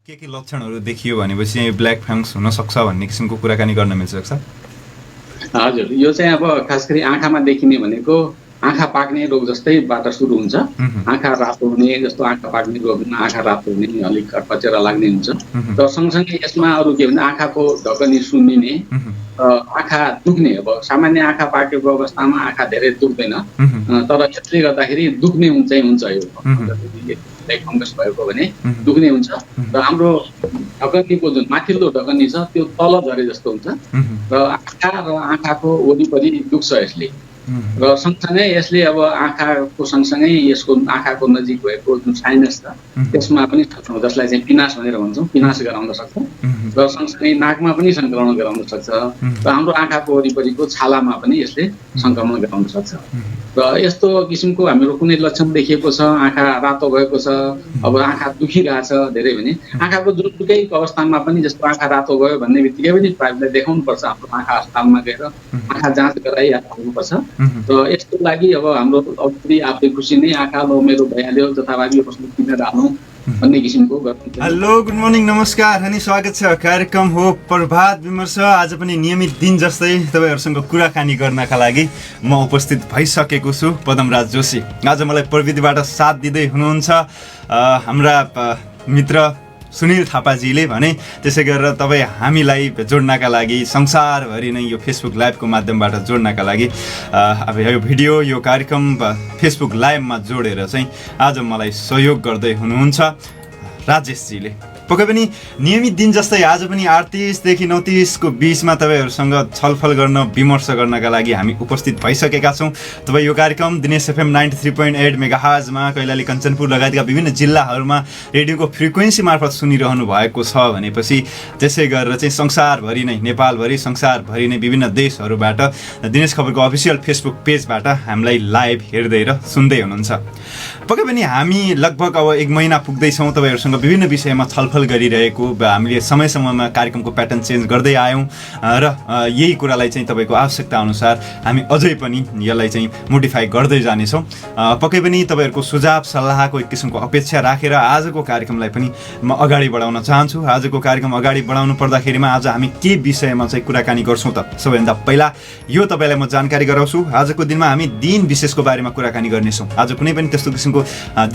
के लक्षणहरू देखियो भनेपछि चाहिँ ब्ल्याक फङ्गस हुन सक्छ भन्ने किसिमको कुराकानी गर्न मिल्छ सर? हजुर, यो चाहिँ अब खास गरी आँखामा देखिने भनेको आँखा पाक्ने रोग जस्तैबाट सुरु हुन्छ। आँखा रातो हुने जस्तो आँखा पाक्ने रोग, आँखा रातो हुने, अलिक कचेरा लाग्ने हुन्छ। र सँगसँगै यसमा अरू के भन्दा आँखाको ढकनी सुन्निने, आँखा दुख्ने। अब सामान्य आँखा पाकेको अवस्थामा आँखा धेरै दुख्दैन, तर यसले गर्दाखेरि दुख्ने हुन्छ यो ब्ल्याक फङ्गस भएको भने दुख्ने हुन्छ। र हाम्रो ढकनीको जुन माथिल्लो ढकनी छ त्यो तल झरे जस्तो हुन्छ र आँखाको वरिपरि दुख्छ यसले। र सँगसँगै यसले अब आँखाको सँगसँगै यसको आँखाको नजिक भएको जुन साइनस छ त्यसमा पनि जसलाई चाहिँ पिनास भनेर भन्छौँ, पिनास गराउन सक्छ। र सँगसँगै नाकमा पनि सङ्क्रमण गराउन सक्छ र हाम्रो आँखाको वरिपरिको छालामा पनि यसले सङ्क्रमण गराउन सक्छ। र यस्तो किसिमको हाम्रो कुनै लक्षण देखिएको छ, आँखा रातो भएको छ, अब आँखा दुखिरहेछ धेरै भने आँखाको जुनसुकै अवस्थामा पनि जस्तो आँखा रातो भयो भन्ने बित्तिकै पनि प्रायलाई देखाउनुपर्छ। हाम्रो आँखा अस्पतालमा गएर आँखा जाँच गराइहाल्नुपर्छ। र यसको लागि अब हाम्रो आफै खुसी नै आँखा मेरो भइहाल्यो जथाभावी कस्तो किनेर हालौँ भन्ने किसिमको। हेलो, गुड मर्निङ, नमस्कार अनि स्वागत छ। कार्यक्रम हो प्रभात विमर्श। आज पनि नियमित दिन जस्तै तपाईँहरूसँग कुराकानी गर्नका लागि म उपस्थित भइसकेको छु, पदमराज जोशी। आज मलाई प्रविधिबाट साथ दिँदै हुनुहुन्छ हाम्रा मित्र सुनिल थापाजीले भने। त्यसै गरेर तपाईँ हामीलाई जोड्नका लागि संसारभरि नै यो फेसबुक लाइभको माध्यमबाट जोड्नका लागि अब यो भिडियो यो कार्यक्रम फेसबुक लाइभमा जोडेर चाहिँ आज मलाई सहयोग गर्दै हुनुहुन्छ राजेशजीले। पक्कै पनि नियमित दिन जस्तै आज पनि 38 देखि 39 को बीचमा तपाईँहरूसँग छलफल गर्न विमर्श गर्नका लागि हामी उपस्थित भइसकेका छौँ। तपाईँ यो कार्यक्रम दिनेश एफएम 93.8 मेगाहर्जमा कैलाली कञ्चनपुर लगायतका विभिन्न जिल्लाहरूमा रेडियोको फ्रिक्वेन्सी मार्फत सुनिरहनु भएको छ भनेपछि त्यसै गरेर चाहिँ संसारभरि नै, नेपालभरि संसारभरि नै विभिन्न देशहरूबाट दिनेश खबरको अफिसियल फेसबुक पेजबाट हामीलाई लाइभ हेर्दै र सुन्दै हुनुहुन्छ। पक्कै पनि हामी लगभग अब 1 महिना पुग्दैछौँ तपाईँहरूसँग विभिन्न विषयमा छलफल गरिरहेको। हामीले समय समयमा कार्यक्रमको प्याटर्न चेन्ज गर्दै आयौँ र यही कुरालाई चाहिँ तपाईँको आवश्यकता अनुसार हामी अझै पनि यसलाई चाहिँ मोडिफाई गर्दै जानेछौँ। पक्कै पनि तपाईँहरूको सुझाव सल्लाहको एक किसिमको अपेक्षा राखेर आजको कार्यक्रमलाई पनि म अगाडि बढाउन चाहन्छु। आजको कार्यक्रम अगाडि बढाउनु पर्दाखेरिमा आज हामी के विषयमा चाहिँ कुराकानी गर्छौँ त? सबैभन्दा पहिला यो तपाईँलाई म जानकारी गराउँछु। आजको दिनमा हामी दिन विशेषको बारेमा कुराकानी गर्नेछौँ। आज कुनै पनि त्यस्तो किसिमको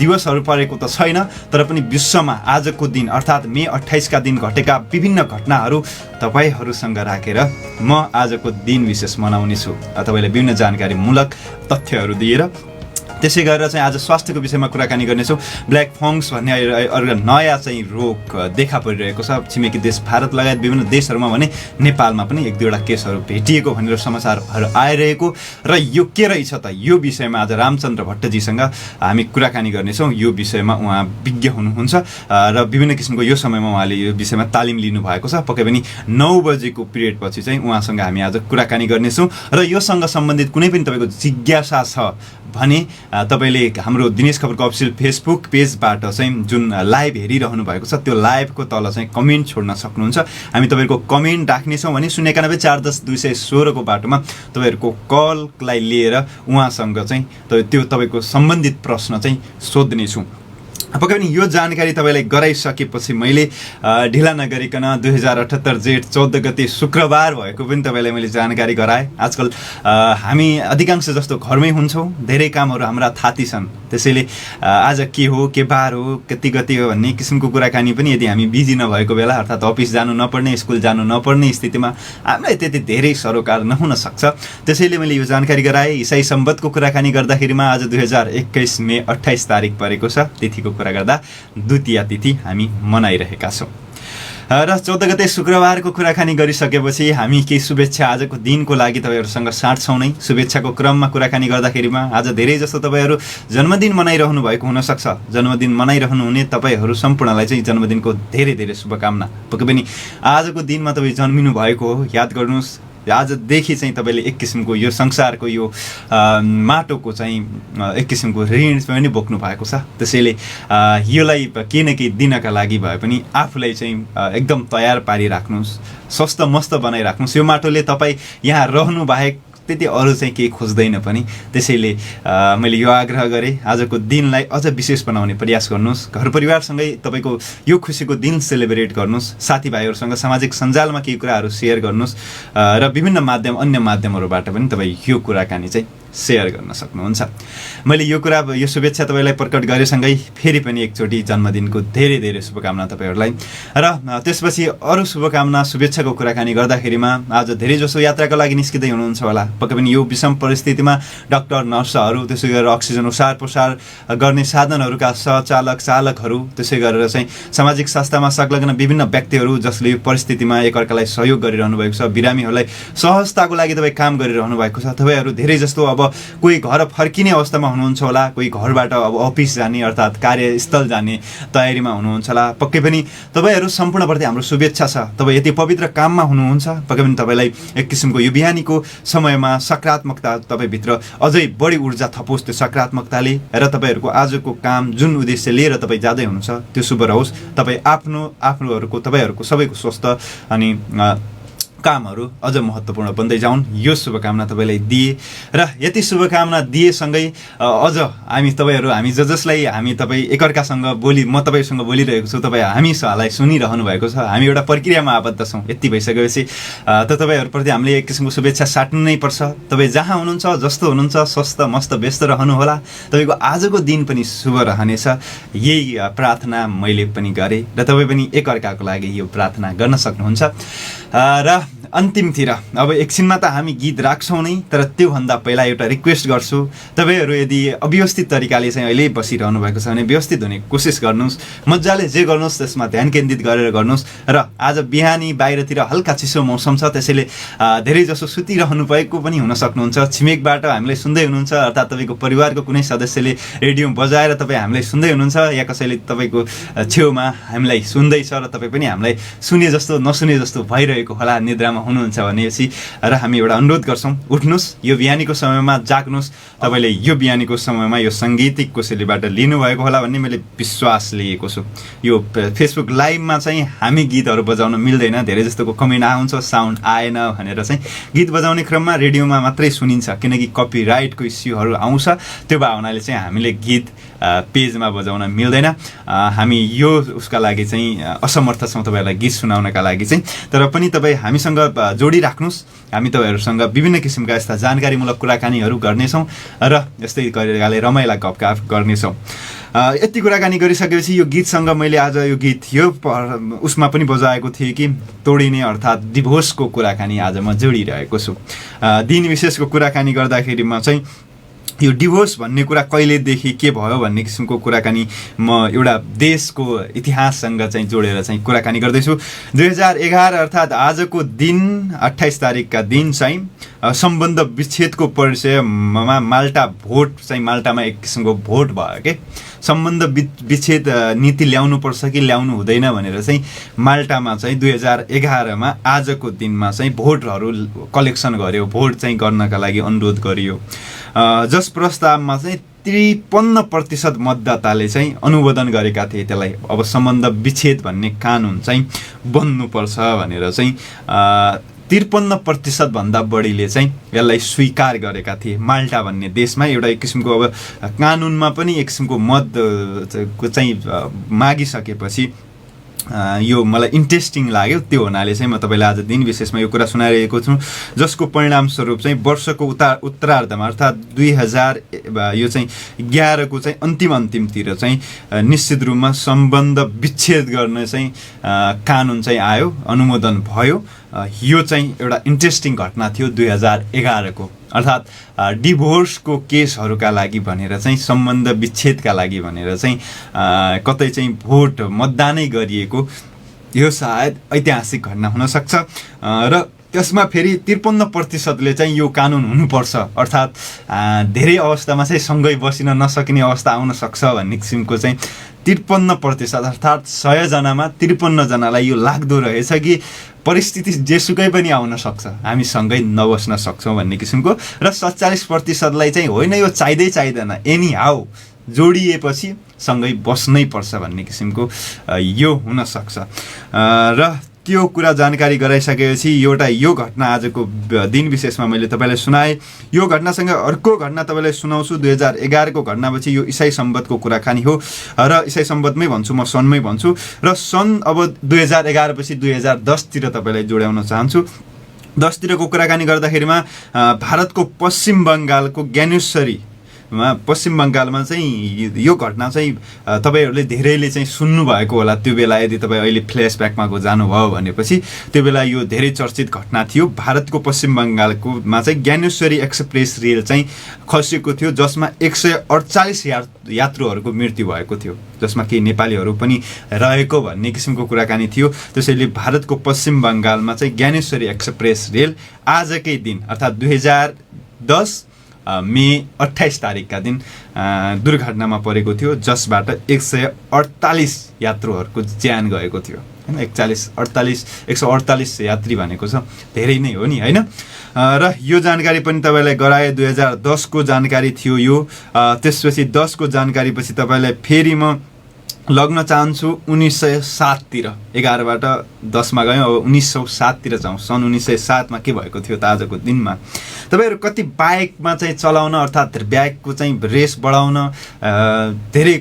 दिवसहरू परेको त छैन, तर पनि विश्वमा आजको दिन अर्थात् मे 28 का दिन घटेका विभिन्न घटनाहरू तपाईँहरूसँग राखेर म आजको दिन विशेष मनाउने छु। तपाईँलाई विभिन्न जानकारीमूलक तथ्यहरू दिएर त्यसै गरेर चाहिँ आज स्वास्थ्यको विषयमा कुराकानी गर्नेछौँ। ब्ल्याक फङ्गस भन्ने एउटा नयाँ चाहिँ रोग देखा परिरहेको छ छिमेकी देश भारत लगायत विभिन्न देशहरूमा भने नेपालमा पनि 1-2वटा केसहरू भेटिएको भनेर समाचारहरू आइरहेको र यो के रहेछ त यो विषयमा आज रामचन्द्र भट्टजीसँग हामी कुराकानी गर्नेछौँ। यो विषयमा उहाँ विज्ञ हुनुहुन्छ र विभिन्न किसिमको यो समयमा उहाँले यो विषयमा तालिम लिनुभएको छ। पक्कै पनि 9 बजेको पिरियड पछि चाहिँ उहाँसँग हामी आज कुराकानी गर्नेछौँ र योसँग सम्बन्धित कुनै पनि तपाईँको जिज्ञासा छ भने तपाईँले हाम्रो दिनेश खबरको अफिसियल फेसबुक पेजबाट चाहिँ जुन लाइभ हेरिरहनु भएको छ त्यो लाइभको तल चाहिँ कमेन्ट छोड्न सक्नुहुन्छ। हामी तपाईँहरूको कमेन्ट राख्नेछौँ भने 091 410 216 को बाटोमा तपाईँहरूको कललाई लिएर उहाँसँग चाहिँ त्यो तपाईँको सम्बन्धित प्रश्न चाहिँ सोध्नेछौँ। पक्कै पनि यो जानकारी तपाईँलाई गराइसकेपछि मैले ढिला नगरिकन 2078 जेठ 14 गते शुक्रबार भएको पनि तपाईँलाई मैले जानकारी गराएँ। आजकल हामी अधिकांश जस्तो घरमै हुन्छौँ, धेरै कामहरू हाम्रा थाती छन्। त्यसैले आज के हो, के बार हो, कति गति हो भन्ने किसिमको कुराकानी पनि यदि हामी बिजी नभएको बेला अर्थात् अफिस जानु नपर्ने, स्कुल जानु नपर्ने स्थितिमा हामीलाई त्यति धेरै सरोकार नहुन सक्छ। त्यसैले मैले यो जानकारी गराएँ। इसाई सम्बतको कुराकानी गर्दाखेरिमा आज 2021 मे 28 तारिक परेको छ। तिथिको कुरा गर्दा द्वितीया तिथि हामी मनाइरहेका छौँ र 14 गते शुक्रबारको कुराकानी गरिसकेपछि हामी केही शुभेच्छा आजको दिनको लागि तपाईँहरूसँग साट्छौँ नै। शुभेच्छाको क्रममा कुराकानी गर्दाखेरिमा आज धेरै जस्तो तपाईँहरू जन्मदिन मनाइरहनु भएको हुनसक्छ। जन्मदिन मनाइरहनुहुने तपाईँहरू सम्पूर्णलाई चाहिँ जन्मदिनको धेरै धेरै शुभकामना। पक्कै पनि आजको दिनमा तपाईँ जन्मिनु भएको हो, याद गर्नुहोस्। आजदेखि चाहिँ तपाईँले एक किसिमको यो संसारको यो माटोको चाहिँ एक किसिमको ऋण पनि बोक्नु भएको छ। त्यसैले योलाई केही न केही दिनका लागि भए पनि आफूलाई चाहिँ एकदम तयार पारिराख्नुहोस्, स्वस्थ मस्त बनाइराख्नुहोस्। यो माटोले तपाईँ यहाँ रहनु बाहेक त्यति अरू चाहिँ केही खोज्दैन पनि। त्यसैले मैले यो आग्रह गरेँ, आजको दिनलाई अझ विशेष बनाउने प्रयास गर्नुहोस्, घर परिवारसँगै तपाईँको यो खुसीको दिन सेलिब्रेट गर्नुहोस्, साथीभाइहरूसँग सामाजिक सञ्जालमा केही कुराहरू सेयर गर्नुहोस् र विभिन्न माध्यम अन्य माध्यमहरूबाट पनि तपाईँ यो कुराकानी चाहिँ सेयर गर्न सक्नुहुन्छ। मैले यो शुभेच्छा तपाईँलाई प्रकट गरेसँगै फेरि पनि एकचोटि जन्मदिनको धेरै धेरै शुभकामना तपाईँहरूलाई। र त्यसपछि अरू शुभेच्छाको कुराकानी गर्दाखेरिमा आज धेरैजसो यात्राको लागि निस्किँदै हुनुहुन्छ होला। पक्कै पनि यो विषम परिस्थितिमा डाक्टर, नर्सहरू, त्यसै गरेर अक्सिजन ओसार पोसार गर्ने साधनहरूका सहचालक, चालकहरू, त्यसै गरेर चाहिँ सामाजिक संस्थामा संलग्न विभिन्न व्यक्तिहरू जसले यो परिस्थितिमा एकअर्कालाई सहयोग गरिरहनु भएको छ, बिरामीहरूलाई सहजताको लागि तपाईँ काम गरिरहनु भएको छ। तपाईँहरू धेरै जस्तो अब कोही घर फर्किने अवस्थामा हुनुहुन्छ होला, कोही घरबाट अब अफिस जाने अर्थात् कार्यस्थल जाने तयारीमा हुनुहुन्छ होला। पक्कै पनि तपाईँहरू सम्पूर्णप्रति हाम्रो शुभेच्छा छ। तपाईँ यति पवित्र काममा हुनुहुन्छ, पक्कै पनि तपाईँलाई एक किसिमको यो बिहानीको समयमा सकारात्मकता तपाईँभित्र अझै बढी ऊर्जा थपोस् त्यो सकारात्मकताले, र तपाईँहरूको आजको काम जुन उद्देश्य लिएर तपाईँ जाँदै हुनुहुन्छ त्यो शुभ रहोस्। तपाईँ तपाईँहरूको सबैको स्वस्थ अनि कामहरू अझ महत्त्वपूर्ण बन्दै जाउन्, यो शुभकामना तपाईँलाई दिए। र यति शुभकामना दिएसँगै अझ हामी जसलाई हामी तपाईँ एकअर्कासँग म तपाईँसँग बोलिरहेको छु, तपाईँ हामीलाई सुनिरहनु भएको छ, हामी एउटा प्रक्रियामा आबद्ध छौँ। यति भइसकेपछि त तपाईँहरूप्रति हामीले एक किसिमको शुभेच्छा साट्नु नै पर्छ। तपाईँ जहाँ हुनुहुन्छ, जस्तो हुनुहुन्छ, स्वस्थ मस्त व्यस्त रहनुहोला, तपाईँको आजको दिन पनि शुभ रहनेछ, यही प्रार्थना मैले पनि गरेँ र तपाईँ पनि एकअर्काको लागि यो प्रार्थना गर्न सक्नुहुन्छ। र अन्तिमतिर अब एकछिनमा त हामी गीत राख्छौँ नै, तर त्योभन्दा पहिला एउटा रिक्वेस्ट गर्छु, तपाईँहरू यदि अव्यवस्थित तरिकाले चाहिँ अहिले बसिरहनु भएको छ भने व्यवस्थित हुने कोसिस गर्नुहोस्, मजाले जे गर्नुहोस् त्यसमा ध्यान केन्द्रित गरेर गर्नुहोस्। र आज बिहानी बाहिरतिर हल्का चिसो मौसम छ, त्यसैले धेरैजसो सुतिरहनु भएको पनि हुन सक्नुहुन्छ। छिमेकबाट हामीलाई सुन्दै हुनुहुन्छ, अर्थात् तपाईँको परिवारको कुनै सदस्यले रेडियो बजाएर तपाईँ हामीलाई सुन्दै हुनुहुन्छ, या कसैले तपाईँको छेउमा हामीलाई सुन्दैछ र तपाईँ पनि हामीलाई सुने जस्तो नसुने जस्तो भइरहेको होला, निद्रामा हुनुहुन्छ भनेपछि, र हामी एउटा अनुरोध गर्छौँ, उठ्नुहोस्, यो बिहानीको समयमा जाग्नुहोस्। तपाईँले यो बिहानीको समयमा यो साङ्गीतिक कोसेलीबाट लिनुभएको होला भन्ने मैले विश्वास लिएको छु। यो फेसबुक लाइभमा चाहिँ हामी गीतहरू बजाउन मिल्दैन, धेरै जस्तोको कमेन्ट आउँछ साउन्ड आएन भनेर चाहिँ। गीत बजाउने क्रममा रेडियोमा मात्रै सुनिन्छ, किनकि कपिराइटको इस्युहरू आउँछ, त्यो भावनाले चाहिँ हामीले गीत पेजमा बजाउन मिल्दैन। हामी यो उसका लागि चाहिँ असमर्थ छौँ तपाईँहरूलाई गीत सुनाउनका लागि चाहिँ। तर पनि तपाईँ हामीसँग जोडिराख्नुहोस्, हामी तपाईँहरूसँग विभिन्न किसिमका यस्ता जानकारीमूलक कुराकानीहरू गर्नेछौँ र यस्तै गरेकाले रमाइला गफगाफ गर्नेछौँ। यति कुराकानी गरिसकेपछि यो गीतसँग मैले आज यो गीत उसमा पनि बजाएको थिएँ कि तोडिने अर्थात् डिभोर्सको कुराकानी आज म जोडिरहेको छु। दिन विशेषको कुराकानी गर्दाखेरिमा चाहिँ यो डिभोर्स भन्ने कुरा कहिलेदेखि के भयो भन्ने किसिमको कुराकानी म एउटा देशको इतिहाससँग चाहिँ जोडेर चाहिँ कुराकानी गर्दैछु। 2011 अर्थात् आजको दिन 28 तारिकका दिन चाहिँ सम्बन्ध विच्छेदको परिचयमा माल्टामा एक किसिमको भोट भयो के, सम्बन्ध विच्छेद नीति ल्याउनुपर्छ कि ल्याउनु हुँदैन भनेर चाहिँ माल्टामा चाहिँ 2011मा आजको दिनमा चाहिँ भोटहरू कलेक्सन गर्यो, भोट चाहिँ गर्नका लागि अनुरोध गरियो, जस प्रस्तावमा चाहिँ 53% मतदाताले चाहिँ अनुमोदन गरेका थिए त्यसलाई। अब सम्बन्ध विच्छेद भन्ने कानुन चाहिँ बन्नुपर्छ भनेर चाहिँ 53% भन्दा बढीले चाहिँ यसलाई स्वीकार गरेका थिए। माल्टा भन्ने देशमा एउटा एक किसिमको अब कानुनमा पनि एक किसिमको मत चाहिँ मागिसकेपछि यो मलाई इन्ट्रेस्टिङ लाग्यो। त्यो हुनाले चाहिँ म तपाईँलाई आज दिन विशेषमा यो कुरा सुनाइरहेको छु, जसको परिणामस्वरूप चाहिँ वर्षको उत्तरार्धमा अर्थात् 2011 को चाहिँ अन्तिमतिर चाहिँ निश्चित रूपमा सम्बन्ध विच्छेद गर्ने चाहिँ कानुन चाहिँ आयो, अनुमोदन भयो। यो चाहिँ एउटा इन्ट्रेस्टिङ घटना थियो 2011 को, अर्थात् डिभोर्सको केसहरूका लागि भनेर चाहिँ, सम्बन्ध विच्छेदका लागि भनेर चाहिँ कतै चाहिँ भोट मतदानै गरिएको यो सायद ऐतिहासिक घटना हुनसक्छ। र त्यसमा फेरि 53%ले चाहिँ यो कानुन हुनुपर्छ, अर्थात् धेरै अवस्थामा चाहिँ सँगै बसिन नसकिने अवस्था आउन सक्छ भन्ने किसिमको चाहिँ 53% अर्थात् 100 जनामा 53 जनालाई यो लाग्दो रहेछ कि परिस्थिति जेसुकै पनि आउन सक्छ, हामी सँगै नबस्न सक्छौँ भन्ने किसिमको। र 47%लाई चाहिँ होइन यो चाहिँदैन, एनी हाउ जोडिएपछि सँगै बस्नै पर्छ भन्ने किसिमको यो हुनसक्छ। र त्यो कुरा जानकारी गराइसकेपछि एउटा यो घटना आजको दिन विशेषमा मैले तपाईँलाई सुनाएँ। यो घटनासँग अर्को घटना तपाईँलाई सुनाउँछु। 2011 को घटनापछि यो इसाई सम्बतको कुराकानी हो र इसाई सम्बतमै भन्छु, म सनमै भन्छु र सन् अब 2011 पछि 2010 तपाईँलाई जोड्याउन चाहन्छु। 10 तिरको कुराकानी गर्दाखेरिमा भारतको पश्चिम बङ्गालको ज्ञानेश्वरीमा पश्चिम बङ्गालमा चाहिँ यो घटना चाहिँ तपाईँहरूले धेरैले चाहिँ सुन्नुभएको होला। त्यो बेला यदि तपाईँ अहिले फ्ल्यासब्याकमा जानुभयो भनेपछि त्यो बेला यो धेरै चर्चित घटना थियो। भारतको पश्चिम बङ्गालकोमा चाहिँ ज्ञानेश्वरी एक्सप्रेस रेल चाहिँ खसेको थियो, जसमा 148 यात्रुहरूको मृत्यु भएको थियो, जसमा केही नेपालीहरू पनि रहेको भन्ने किसिमको कुराकानी थियो। त्यसैले भारतको पश्चिम बङ्गालमा चाहिँ ज्ञानेश्वरी एक्सप्रेस रेल आजकै दिन अर्थात् 2010 मे 28 तारिकका दिन दुर्घटनामा परेको थियो, जसबाट 148 यात्रुहरूको ज्यान गएको थियो हैन। 148 यात्री भनेको छ धेरै नै हो नि हैन। र यो जानकारी पनि तपाईँलाई गराए। 2010 को जानकारी थियो यो। त्यसपछि 10 को जानकारी पछि तपाईँलाई फेरि म लग्न चाहन्छु 1907 तिर। 11 बाट 10 मा गयौँ, अब 1907 तिर जाउँ। सन् 1907 मा के भएको थियो त आजको दिनमा? तपाईँहरू कति बाइकमा चाहिँ चलाउन अर्थात् बाइकको चाहिँ रेस बढाउन धेरै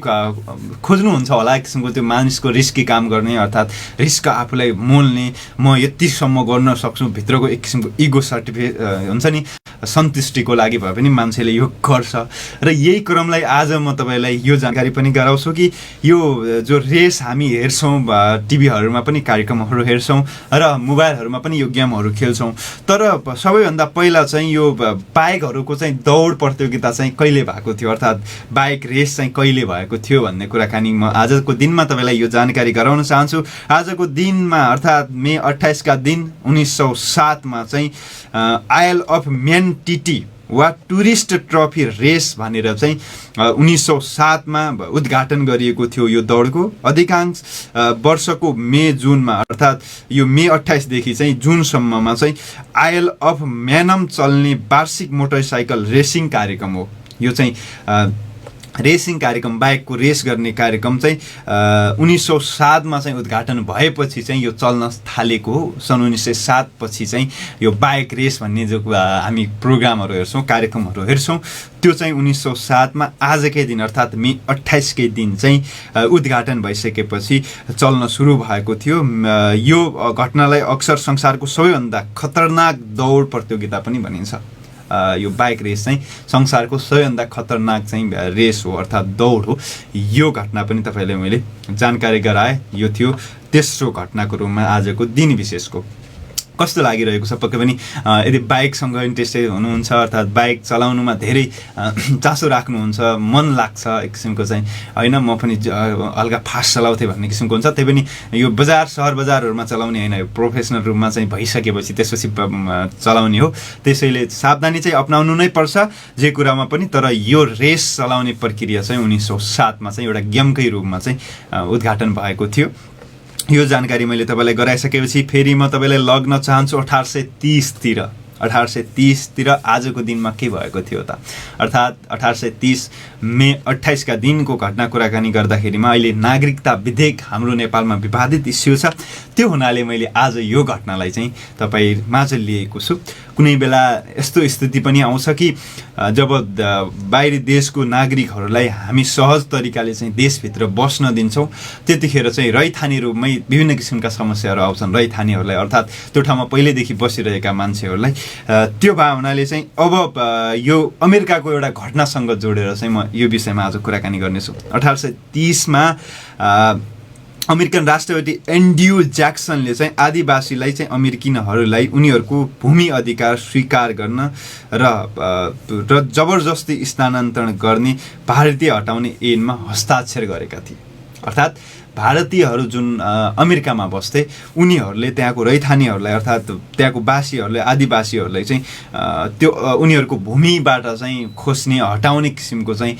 खोज्नुहुन्छ होला एक किसिमको त्यो मानिसको रिस्की काम गर्ने, अर्थात् रिस्क आफूलाई मोल्ने, म यतिसम्म गर्न सक्छु भित्रको एक किसिमको इगो सर्टिफिकेट हुन्छ नि, सन्तुष्टिको लागि भए पनि मान्छेले यो गर्छ। र यही क्रमलाई आज म तपाईँलाई यो जानकारी पनि गराउँछु कि यो जो रेस हामी हेर्छौँ, टिभीहरूमा पनि कार्यक्रमहरू हेर्छौँ र मोबाइलहरूमा पनि यो गेमहरू खेल्छौँ, तर सबैभन्दा पहिला चाहिँ यो बाइकहरूको चाहिँ दौड प्रतियोगिता चाहिँ कहिले भएको थियो, अर्थात् बाइक रेस चाहिँ कहिले भएको थियो भन्ने कुराकानी म आजको दिनमा तपाईँलाई यो जानकारी गराउन चाहन्छु। आजको दिनमा अर्थात् मे 28 का दिन 1907 मा चाहिँ आयल अफ म्यान टिटी वा टुरिस्ट ट्रफी रेस भनेर चाहिँ 1907 मा उद्घाटन गरिएको थियो। यो दौडको अधिकांश वर्षको मे जुनमा अर्थात् यो मे 28 देखि चाहिँ जुनसम्ममा चाहिँ आयल अफ म्यानम चल्ने वार्षिक मोटरसाइकल रेसिङ कार्यक्रम हो। यो चाहिँ रेसिङ कार्यक्रम, बाइकको रेस गर्ने कार्यक्रम चाहिँ 1907 मा चाहिँ उद्घाटन भएपछि चाहिँ यो चल्न थालेको हो। सन् 1907 पछि चाहिँ यो बाइक रेस भन्ने जो हामी प्रोग्रामहरू हेर्छौँ, कार्यक्रमहरू हेर्छौँ, त्यो चाहिँ 1907 मा आजकै दिन अर्थात् मे 28 कै दिन चाहिँ उद्घाटन भइसकेपछि चल्न सुरु भएको थियो। यो घटनालाई अक्सर संसारको सबैभन्दा खतरनाक दौड प्रतियोगिता पनि भनिन्छ। यो बाइक रेस चाहिँ संसारको सबैभन्दा खतरनाक चाहिँ रेस हो अर्थात् दौड हो। यो घटना पनि तपाईँलाई मैले जानकारी गराएँ। यो थियो तेस्रो घटनाको रूपमा आजको दिन विशेषको। कस्तो लागिरहेको छ? पक्कै पनि यदि बाइकसँग इन्ट्रेस्टेड हुनुहुन्छ अर्थात् बाइक चलाउनुमा धेरै चासो राख्नुहुन्छ, मन लाग्छ एक किसिमको चाहिँ होइन, म पनि हल्का फास्ट चलाउँथेँ भन्ने किसिमको हुन्छ, त्यही पनि यो बजार सहर बजारहरूमा चलाउने होइन, यो प्रोफेसनल रूपमा चाहिँ भइसकेपछि त्यसपछि चलाउने हो। त्यसैले सावधानी चाहिँ अपनाउनु नै पर्छ जे कुरामा पनि। तर यो रेस चलाउने प्रक्रिया चाहिँ 1907 मा चाहिँ एउटा गेमकै रूपमा चाहिँ उद्घाटन भएको थियो। यो जानकारी मैले तपाईँलाई गराइसकेपछि फेरि म तपाईँलाई लग्न चाहन्छु 1830 तिर। 1830 तिर आजको दिनमा के भएको थियो त? अर्थात् 1830 मे 28 का दिनको घटना कुराकानी गर्दाखेरिमा अहिले नागरिकता विधेयक हाम्रो नेपालमा विवादित इस्यु छ। त्यो हुनाले मैले आज यो घटनालाई चाहिँ तपाईँ माझ लिएको छु। कुनै बेला यस्तो स्थिति पनि आउँछ कि जब बाहिरी देशको नागरिकहरूलाई हामी सहज तरिकाले चाहिँ देशभित्र बस्न दिन्छौँ, त्यतिखेर चाहिँ रैथाने रूपमै विभिन्न किसिमका समस्याहरू आउँछन् रैथानेहरूलाई, अर्थात् त्यो ठाउँमा पहिल्यैदेखि बसिरहेका मान्छेहरूलाई। त्यो भावनाले चाहिँ अब यो अमेरिकाको एउटा घटनासँग जोडेर चाहिँ म यो विषयमा आज कुराकानी गर्नेछु। 1830 मा अमेरिकन राष्ट्रपति एन्ड्रयू ज्याक्सनले चाहिँ आदिवासीलाई चाहिँ अमेरिकनहरूलाई उनीहरूको भूमि अधिकार स्वीकार गर्न र जबरजस्ती स्थानान्तरण गर्ने भारतीय हटाउने ऐनमा हस्ताक्षर गरेका थिए। अर्थात् भारतीयहरू जुन अमेरिकामा बस्थे उनीहरूले त्यहाँको रैथानेहरूलाई अर्थात् त्यहाँको वासीहरूले आदिवासीहरूलाई चाहिँ त्यो उनीहरूको भूमिबाट चाहिँ खोज्ने हटाउने किसिमको चाहिँ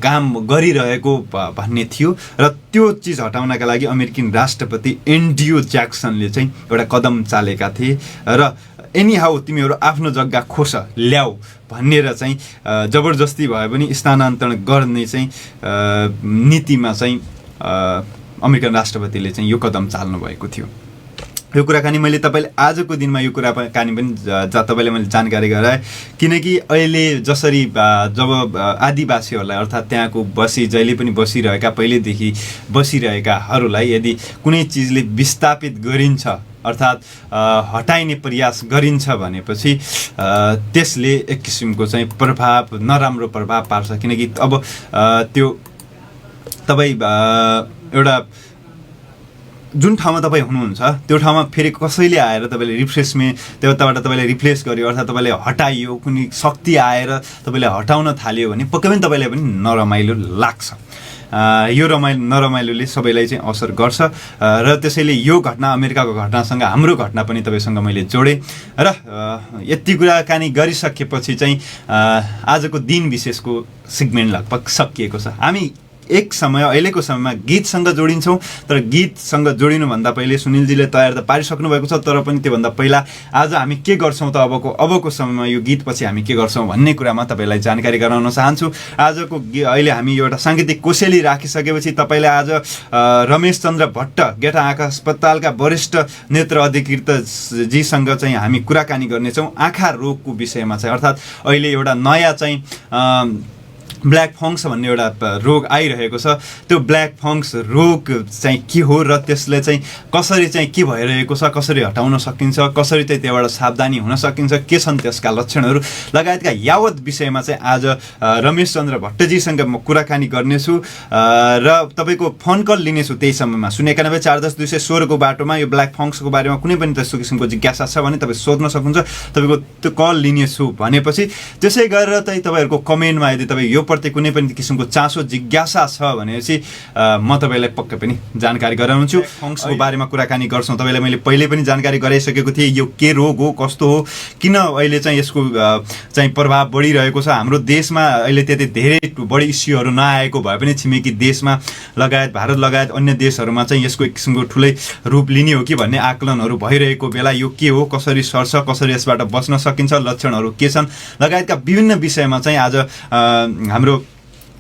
काम गरिरहेको भन्ने थियो र त्यो चिज हटाउनका लागि अमेरिकन राष्ट्रपति एन्ड्रयू ज्याक्सनले चाहिँ एउटा कदम चालेका थिए र एनी हाउ तिमीहरू आफ्नो जग्गा खोस ल्याऊ भनेर चाहिँ जबरजस्ती भए पनि स्थानान्तरण गर्ने चाहिँ नीतिमा चाहिँ अमेरिकन राष्ट्रपतिले चाहिँ यो कदम चाल्नु भएको थियो। यो कुराकानी मैले तपाईँले आजको दिनमा यो कुराकानी पनि तपाईँले मैले जानकारी गराएँ, किनकि अहिले जसरी जब आदिवासीहरूलाई अर्थात् त्यहाँको जहिले पनि बसिरहेका पहिलेदेखि बसिरहेकाहरूलाई यदि कुनै चिजले विस्थापित गरिन्छ अर्थात् हटाइने प्रयास गरिन्छ भनेपछि त्यसले एक किसिमको चाहिँ नराम्रो प्रभाव पार्छ। किनकि अब त्यो तपाईँ एउटा जुन ठाउँमा तपाईँ हुनुहुन्छ त्यो ठाउँमा फेरि कसैले आएर तपाईँले त्यताबाट तपाईँले रिप्लेस गर्यो अर्थात् तपाईँले हटाइयो, कुनै शक्ति आएर तपाईँले हटाउन थाल्यो भने पक्कै पनि तपाईँलाई पनि नरमाइलो लाग्छ। यो नरमाइलोले सबैलाई चाहिँ असर गर्छ र त्यसैले यो घटना अमेरिकाको घटनासँग हाम्रो घटना पनि तपाईँसँग मैले जोडेँ र यति कुराकानी गरिसकेपछि चाहिँ आजको दिन विशेषको सेगमेन्ट लगभग सकिएको छ। हामी अहिलेको समयमा गीतसँग जोडिन्छौँ, तर गीतसँग जोडिनुभन्दा पहिले सुनिलजीले तयार त पारिसक्नु भएको छ, तर पनि त्योभन्दा पहिला आज हामी के गर्छौँ त अबको समयमा यो गीतपछि हामी के गर्छौँ भन्ने कुरामा तपाईँलाई जानकारी गराउन चाहन्छु। अहिले हामी एउटा साङ्गीतिक कोसेली राखिसकेपछि तपाईँलाई आज रमेश चन्द्र भट्ट गेटा आँखा अस्पतालका वरिष्ठ नेत्र अधिकृत जीसँग चाहिँ हामी कुराकानी गर्नेछौँ आँखा रोगको विषयमा चाहिँ। अर्थात् अहिले एउटा नयाँ चाहिँ ब्ल्याक फङ्क्स भन्ने एउटा रोग आइरहेको छ। त्यो ब्ल्याक फङ्क्स रोग चाहिँ के हो र त्यसले चाहिँ कसरी चाहिँ के भइरहेको छ, कसरी हटाउन सकिन्छ, कसरी चाहिँ त्योबाट सावधानी हुन सकिन्छ, के छन् त्यसका लक्षणहरू लगायतका यावत विषयमा चाहिँ आज रमेश चन्द्र भट्टजीसँग म कुराकानी गर्नेछु र तपाईँको फोन कल लिनेछु त्यही समयमा 091 410 216 को बाटोमा यो ब्ल्याक फङ्क्सको बारेमा कुनै पनि त्यस्तो किसिमको जिज्ञासा छ भने तपाईँ सोध्न सक्नुहुन्छ। तपाईँको त्यो कल लिनेछु भनेपछि त्यसै गरेर चाहिँ तपाईँहरूको कमेन्टमा यदि तपाईँ यो प्रति कुनै पनि किसिमको चासो जिज्ञासा छ भनेपछि म तपाईँलाई पक्कै पनि जानकारी गराउँछु। फङ्क्सको बारेमा कुराकानी गर्छौँ। तपाईँलाई मैले पहिले पनि जानकारी गराइसकेको थिएँ यो के रोग हो, कस्तो हो, किन अहिले चाहिँ यसको चाहिँ प्रभाव बढिरहेको छ। हाम्रो देशमा अहिले त्यति धेरै बढी इस्युहरू नआएको भए पनि छिमेकी देशमा लगायत भारत लगायत अन्य देशहरूमा चाहिँ यसको एक किसिमको ठुलै रूप लिने हो कि भन्ने आकलनहरू भइरहेको बेला यो के हो, कसरी सर्छ, कसरी यसबाट बच्न सकिन्छ, लक्षणहरू के छन् लगायतका विभिन्न विषयमा चाहिँ आज हाम्रो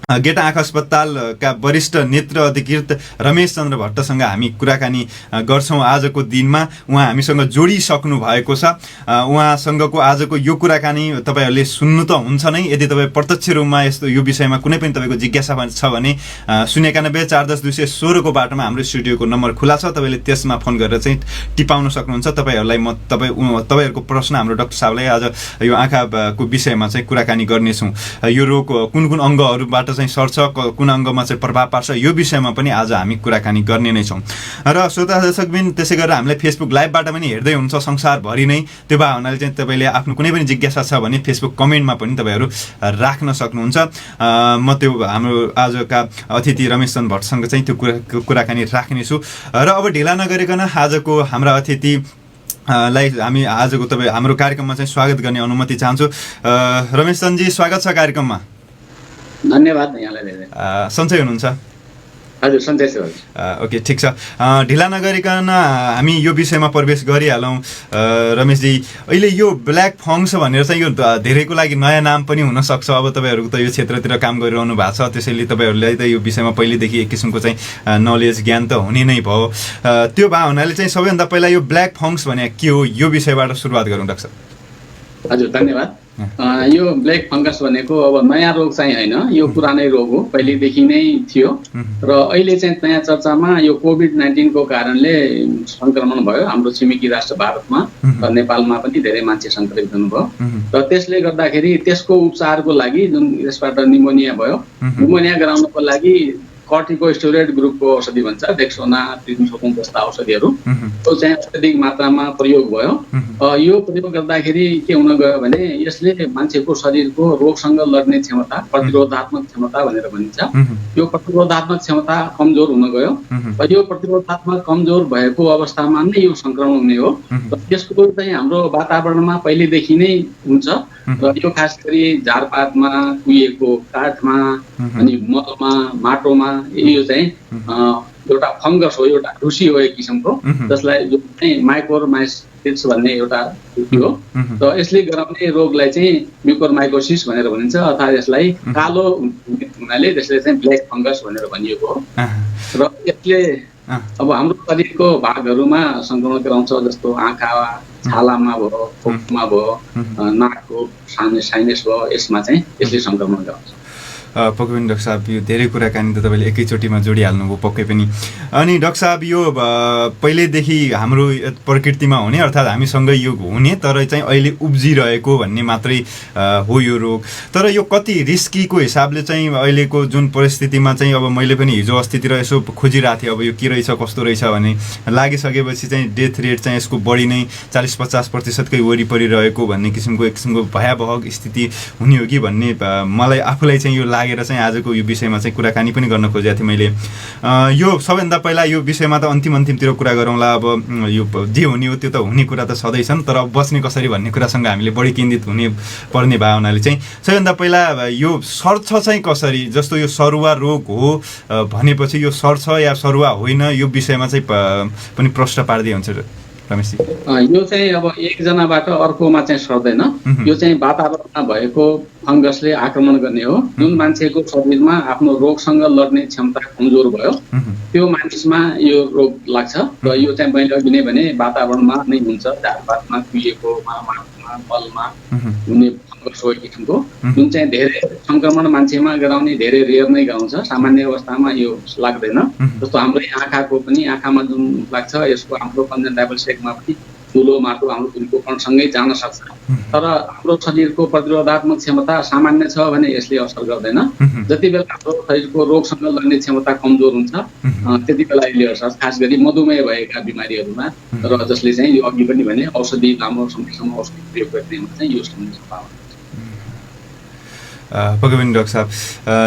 गेटा आँखा अस्पतालका वरिष्ठ नेत्र अधिकृत रमेश चन्द्र भट्टसँग हामी कुराकानी गर्छौँ आजको दिनमा। उहाँ हामीसँग जोडिसक्नु भएको छ। उहाँसँगको आजको यो कुराकानी तपाईँहरूले सुन्नु त हुन्छ नै। यदि तपाईँ प्रत्यक्ष रूपमा यस्तो यो विषयमा कुनै पनि तपाईँको जिज्ञासा छ भने 091 410 216 को बाटोमा हाम्रो स्टुडियोको नम्बर खुला छ। तपाईँले त्यसमा फोन गरेर चाहिँ टिपाउन सक्नुहुन्छ। तपाईँहरूलाई म तपाईँहरूको प्रश्न हाम्रो डाक्टर साहबलाई आज यो आँखाको विषयमा चाहिँ कुराकानी गर्नेछौँ। यो रोग कुन कुन अङ्गहरूबाट चाहिँ सर्छ, कुन अङ्गमा चाहिँ प्रभाव पार्छ, यो विषयमा पनि आज हामी कुराकानी गर्ने नै छौँ। र श्रोता दर्शकबिन त्यसै गरेर हामीलाई फेसबुक लाइभबाट पनि हेर्दै हुनुहुन्छ संसारभरि नै। त्यो भए हुनाले चाहिँ तपाईँले आफ्नो कुनै पनि जिज्ञासा छ भने फेसबुक कमेन्टमा पनि तपाईँहरू राख्न सक्नुहुन्छ। म त्यो हाम्रो आजका अतिथि रमेश चन्द्र भट्टसँग चाहिँ त्यो कुराकानी राख्नेछु। र अब ढिला नगरिकन आजको हाम्रा अतिथि लाई हामी आजको तपाईँ हाम्रो कार्यक्रममा चाहिँ स्वागत गर्ने अनुमति चाहन्छु। रमेश चन्द्रजी स्वागत छ कार्यक्रममा। धन्यवाद यहाँलाई धेरै। सन्चै हुनुहुन्छ? हजुर सन्चै छु। ओके ठिक छ। ढिला नगरिकन हामी यो विषयमा प्रवेश गरिहालौँ। रमेशजी अहिले यो ब्ल्याक फङ्क्स भनेर चाहिँ यो धेरैको लागि नयाँ नाम पनि हुनसक्छ। अब तपाईँहरूको त यो क्षेत्रतिर काम गरिरहनु भएको छ, त्यसैले तपाईँहरूलाई त यो विषयमा पहिलेदेखि एक किसिमको चाहिँ नलेज ज्ञान त हुने नै भयो। त्यो भए हुनाले चाहिँ सबैभन्दा पहिला यो ब्ल्याक फङ्क्स भने के हो यो विषयबाट सुरुवात गरौँ डाक्टर साहब। हजुर धन्यवाद। यो ब्ल्याक फङ्गस भनेको अब नयाँ रोग चाहिँ होइन, यो पुरानै रोग हो, पहिलेदेखि नै थियो र अहिले चाहिँ नयाँ चर्चामा यो कोभिड-19 को कारणले संक्रमण भयो हाम्रो छिमेकी राष्ट्र भारतमा र नेपालमा पनि धेरै मान्छे संक्रमित हुनुभयो र त्यसले गर्दाखेरि त्यसको उपचारको लागि जुन यसबाट निमोनिया भयो, निमोनिया गराउनको लागि कर्टिकोस्टेरोइड ग्रुपको औषधि भन्छ, डेक्सोना, ट्रिमोथोन जस्ता औषधिहरू त्यो चाहिँ अत्यधिक मात्रामा प्रयोग भयो। यो प्रयोग गर्दाखेरि के हुन गयो भने यसले मान्छेको शरीरको रोगसँग लड्ने क्षमता, प्रतिरोधात्मक क्षमता भनेर भनिन्छ, यो प्रतिरोधात्मक क्षमता कमजोर हुन गयो र यो प्रतिरोधात्मक कमजोर भएको अवस्थामा नै यो संक्रमण हुने हो र यसको चाहिँ हाम्रो वातावरणमा पहिलेदेखि नै हुन्छ र यो खास गरी झारपातमा, कुहिएको काठमा अनि मलमा, माटोमा यो चाहिँ एउटा फङ्गस हो, एउटा ढुसी हो एक किसिमको, जसलाई जो चाहिँ माइकोरमाइकोसिस भन्ने एउटा ढुसी हो र यसले गराउने रोगलाई चाहिँ म्युकोरमाइकोसिस भनेर भनिन्छ, अर्थात् यसलाई कालो हुनाले त्यसले चाहिँ ब्ल्याक फङ्गस भनेर भनिएको हो र यसले अब हाम्रो शरीरको भागहरूमा सङ्क्रमण गराउँछ, जस्तो आँखा, छालामा भयो, खोपमा भयो, नाकको साइनस भयो, यसमा चाहिँ यसले सङ्क्रमण गराउँछ। पक्कै पनि डाक्टर साहब, यो धेरै कुराकानी त तपाईँले एकैचोटिमा जोडिहाल्नुभयो पक्कै पनि। अनि डाक्टर साहब, यो पहिल्यैदेखि हाम्रो प्रकृतिमा हुने अर्थात् हामीसँगै यो हुने तर चाहिँ अहिले उब्जिरहेको भन्ने मात्रै हो यो रोग। तर यो कति रिस्कीको हिसाबले चाहिँ अहिलेको जुन परिस्थितिमा चाहिँ अब मैले पनि हिजो अस्तितिर यसो खोजिरहेको थिएँ, अब यो के रहेछ कस्तो रहेछ भने लागिसकेपछि चाहिँ डेथ रेट चाहिँ यसको बढी नै 40-50% वरिपरि रहेको भन्ने किसिमको भयावह स्थिति हुने हो कि भन्ने मलाई आफूलाई चाहिँ यो लागेर चाहिँ आजको यो विषयमा चाहिँ कुराकानी पनि गर्न खोजेको थिएँ मैले। यो सबैभन्दा पहिला यो विषयमा त अन्तिमतिर कुरा गरौँला। अब यो जे हुने हो त्यो त हुने कुरा त सधैँ छन्, तर अब बच्ने कसरी भन्ने कुरासँग हामीले बढी केन्द्रित हुने पर्ने भावनाले चाहिँ सबैभन्दा पहिला यो सर्छ चाहिँ कसरी, जस्तो यो सरुवा रोग हो भनेपछि यो सर्छ या सरुवा होइन, यो विषयमा चाहिँ पनि प्रश्न पार्दै हुन्छ रमेशजी। यो चाहिँ अब एकजनाबाट अर्कोमा चाहिँ सर्दैन, यो चाहिँ वातावरणमा भएको फङ्गसले आक्रमण गर्ने हो। जुन मान्छेको शरीरमा आफ्नो रोगसँग लड्ने क्षमता कमजोर भयो त्यो मानिसमा यो रोग लाग्छ। र यो चाहिँ मैले अघि नै भने वातावरणमा नै हुन्छ, झारपातमा कुहिएको माटोमा मलमा हुने फङ्गस हो किसिमको, जुन चाहिँ धेरै सङ्क्रमण मान्छेमा गराउने धेरै रेयर नै गराउँछ, सामान्य अवस्थामा यो लाग्दैन। जस्तो हाम्रै आँखाको पनि आँखामा जुन लाग्छ यसको हाम्रो कन्जन्टाइभल सेकमा पनि धुलो माटो हाम्रो दिलको कणसँगै जान सक्छ। तर हाम्रो शरीरको प्रतिरोधात्मक क्षमता सामान्य छ भने यसले असर गर्दैन। जति बेला हाम्रो शरीरको रोगसँग लड्ने क्षमता कमजोर हुन्छ त्यति बेला यसले असर, खास गरी मधुमेह भएका बिमारीहरूमा, र जसले चाहिँ यो अघि पनि भने औषधि लामो समयसम्म औषधि प्रयोग गर्नेमा चाहिँ यो हुने सम्भावना छ। पक्कै पनि डाक्टर साहब,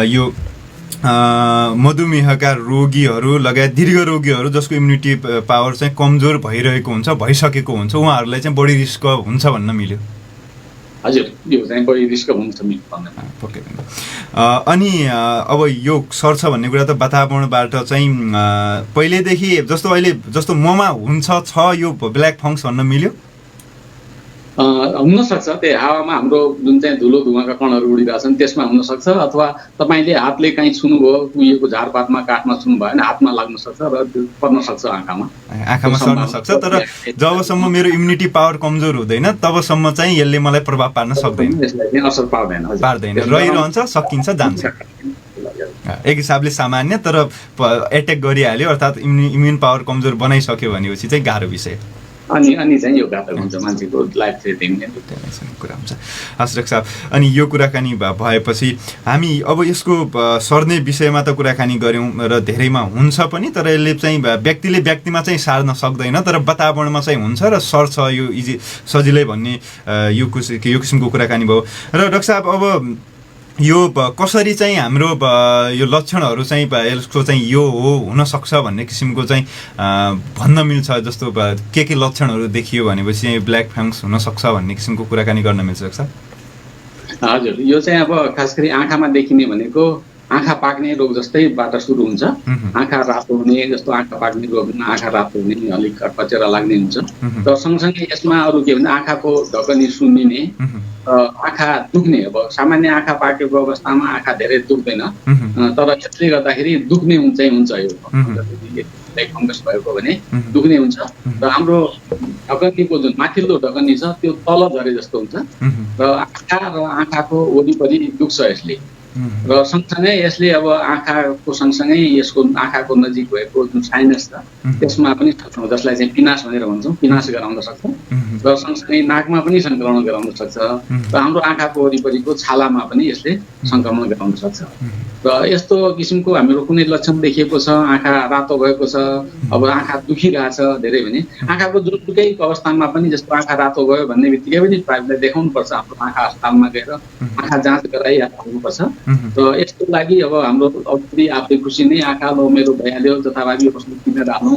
यो मधुमेहका रोगीहरू लगायत दीर्घ रोगीहरू जसको इम्युनिटी पावर चाहिँ कमजोर भइसकेको हुन्छ उहाँहरूलाई चाहिँ बढी रिस्क हुन्छ भन्न मिल्यो। हजुर, यो चाहिँ बढी रिस्क हुन्छ पक्कै पनि। अनि अब यो सर्छ भन्ने कुरा त वातावरणबाट चाहिँ पहिलेदेखि जस्तो ममा हुन्छ यो ब्ल्याक फङ्गस भन्न मिल्यो। हुनसक्छ त्यो हावामा हाम्रो जुन चाहिँ धुलो धुवाका कणहरू उडिरहेछन् त्यसमा हुनसक्छ, अथवा तपाईँले हातले कहीँ छुनुभयो, कुहिएको झारपातमा काठमा छुनुभयो भने हातमा लाग्न सक्छ र त्यो पर्न सक्छ आँखामा सर्न सक्छ। तर जबसम्म मेरो इम्युनिटी पावर कमजोर हुँदैन तबसम्म चाहिँ यसले मलाई प्रभाव पार्न सक्दैन, यसलाई असर पार्दैन, रहिरहन्छ, सकिन्छ, जान्छ। एक हिसाबले सामान्य, तर एट्याक गरिहाल्यो अर्थात् इम्युन पावर कमजोर बनाइसक्यो भनेपछि चाहिँ गाह्रो विषय अनि चाहिँ यो घातक हुन्छ, मान्छेको लाइफ थ्रेटिङ कुरा हुन्छ। हस् डाक्टर साहब, अनि यो कुराकानी भएपछि हामी अब यसको सर्ने विषयमा त कुराकानी गऱ्यौँ र धेरैमा हुन्छ पनि, तर यसले चाहिँ व्यक्तिले व्यक्तिमा चाहिँ सार्न सक्दैन, तर वातावरणमा चाहिँ हुन्छ र सर्छ यो इजी सजिलै भन्ने यो किसिमको कुराकानी भयो। र डाक्टर साहब, अब यो कसरी चाहिँ हाम्रो यो लक्षणहरू चाहिँ यसको चाहिँ यो हो हुनसक्छ भन्ने किसिमको चाहिँ भन्न मिल्छ, जस्तो के लक्षणहरू देखियो भनेपछि चाहिँ ब्ल्याक फङ्गस हुनसक्छ भन्ने किसिमको कुराकानी गर्न मिल्छ डाक्टर साहब। हजुर, यो चाहिँ अब खास गरी आँखामा देखिने भनेको आँखा पाक्ने रोग जस्तैबाट सुरु हुन्छ। आँखा रातो हुने, जस्तो आँखा पाक्ने रोग आँखा रातो हुने, अलिक कचेरा लाग्ने हुन्छ। र सँगसँगै यसमा अरू के भने आँखाको ढकनी सुन्निने, आँखा दुख्ने। अब सामान्य आँखा पाकेको अवस्थामा आँखा धेरै दुख्दैन, तर यसले गर्दाखेरि दुख्ने हुन्छ यो फङ्गस भएको भने दुख्ने हुन्छ। र हाम्रो ढकनीको जुन माथिल्लो ढकनी छ त्यो तल झरे जस्तो हुन्छ, र आँखा र आँखाको वरिपरि दुख्छ यसले। र सँगसँगै यसले अब आँखाको सँगसँगै यसको आँखाको नजिक भएको जुन साइनस छ त्यसमा पनि जसलाई चाहिँ पिनास भनेर भन्छौँ, पिनास गराउन सक्छ। र सँगसँगै नाकमा पनि सङ्क्रमण गराउन सक्छ, र हाम्रो आँखाको वरिपरिको छालामा पनि यसले सङ्क्रमण गराउन सक्छ। र यस्तो किसिमको हाम्रो कुनै लक्षण देखिएको छ, आँखा रातो भएको छ, अब आँखा दुखिरहेछ धेरै भने आँखाको जुनसुकै अवस्थामा पनि, जस्तो आँखा रातो भयो भन्ने बित्तिकै पनि प्रायः देखाउनुपर्छ, हाम्रो आँखा अस्पतालमा गएर आँखा जाँच गराइहाल्नुपर्छ। र यसको लागि अब हाम्रो औषधि आफै खुसी नै आँखा मेरो भइहाल्यो जथाभावी औषधि किनेर हाल्नु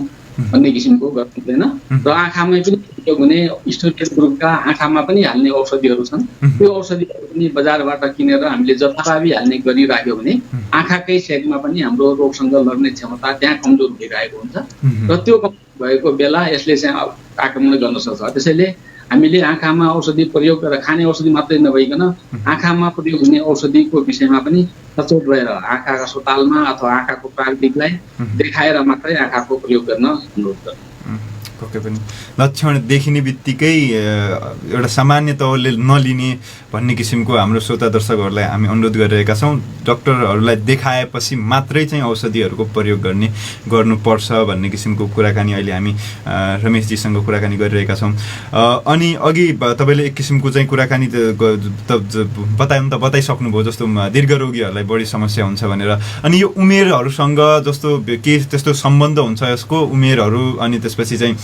भन्ने किसिमको गर्नु हुँदैन। र आँखामै पनि प्रयोग हुने स्टेरोइड ग्रुपका आँखामा पनि हाल्ने औषधिहरू छन्, त्यो औषधिहरू पनि बजारबाट किनेर हामीले जथाभावी हाल्ने गरिराख्यो भने आँखाकै सेकमा पनि हाम्रो रोगसँग लड्ने क्षमता त्यहाँ कमजोर भइरहेको हुन्छ, र त्यो कमजोर भएको बेला यसले चाहिँ आक्रमण गर्न सक्छ। त्यसैले हामीले आँखामा औषधि प्रयोग गरेर खाने औषधि मात्रै नभइकन आँखामा प्रयोग हुने औषधिको विषयमा पनि सचेत भएर आँखाका अस्पतालमा अथवा आँखाको प्राविधिकलाई देखाएर मात्रै आँखाको प्रयोग गर्न अनुरोध गर्छु। पक्कै पनि लक्षण देखिने बित्तिकै एउटा सामान्य तौरले नलिने भन्ने किसिमको हाम्रो श्रोता दर्शकहरूलाई हामी अनुरोध गरिरहेका छौँ। डक्टरहरूलाई देखाएपछि मात्रै चाहिँ औषधिहरूको प्रयोग गर्नुपर्छ भन्ने किसिमको कुराकानी अहिले हामी रमेशजीसँग कुराकानी गरिरहेका छौँ। अनि अघि तपाईँले एक किसिमको चाहिँ कुराकानी बताइसक्नुभयो, जस्तो दीर्घ रोगीहरूलाई बढी समस्या हुन्छ भनेर। अनि यो उमेरहरूसँग जस्तो के त्यस्तो सम्बन्ध हुन्छ यसको उमेरहरू, अनि त्यसपछि चाहिँ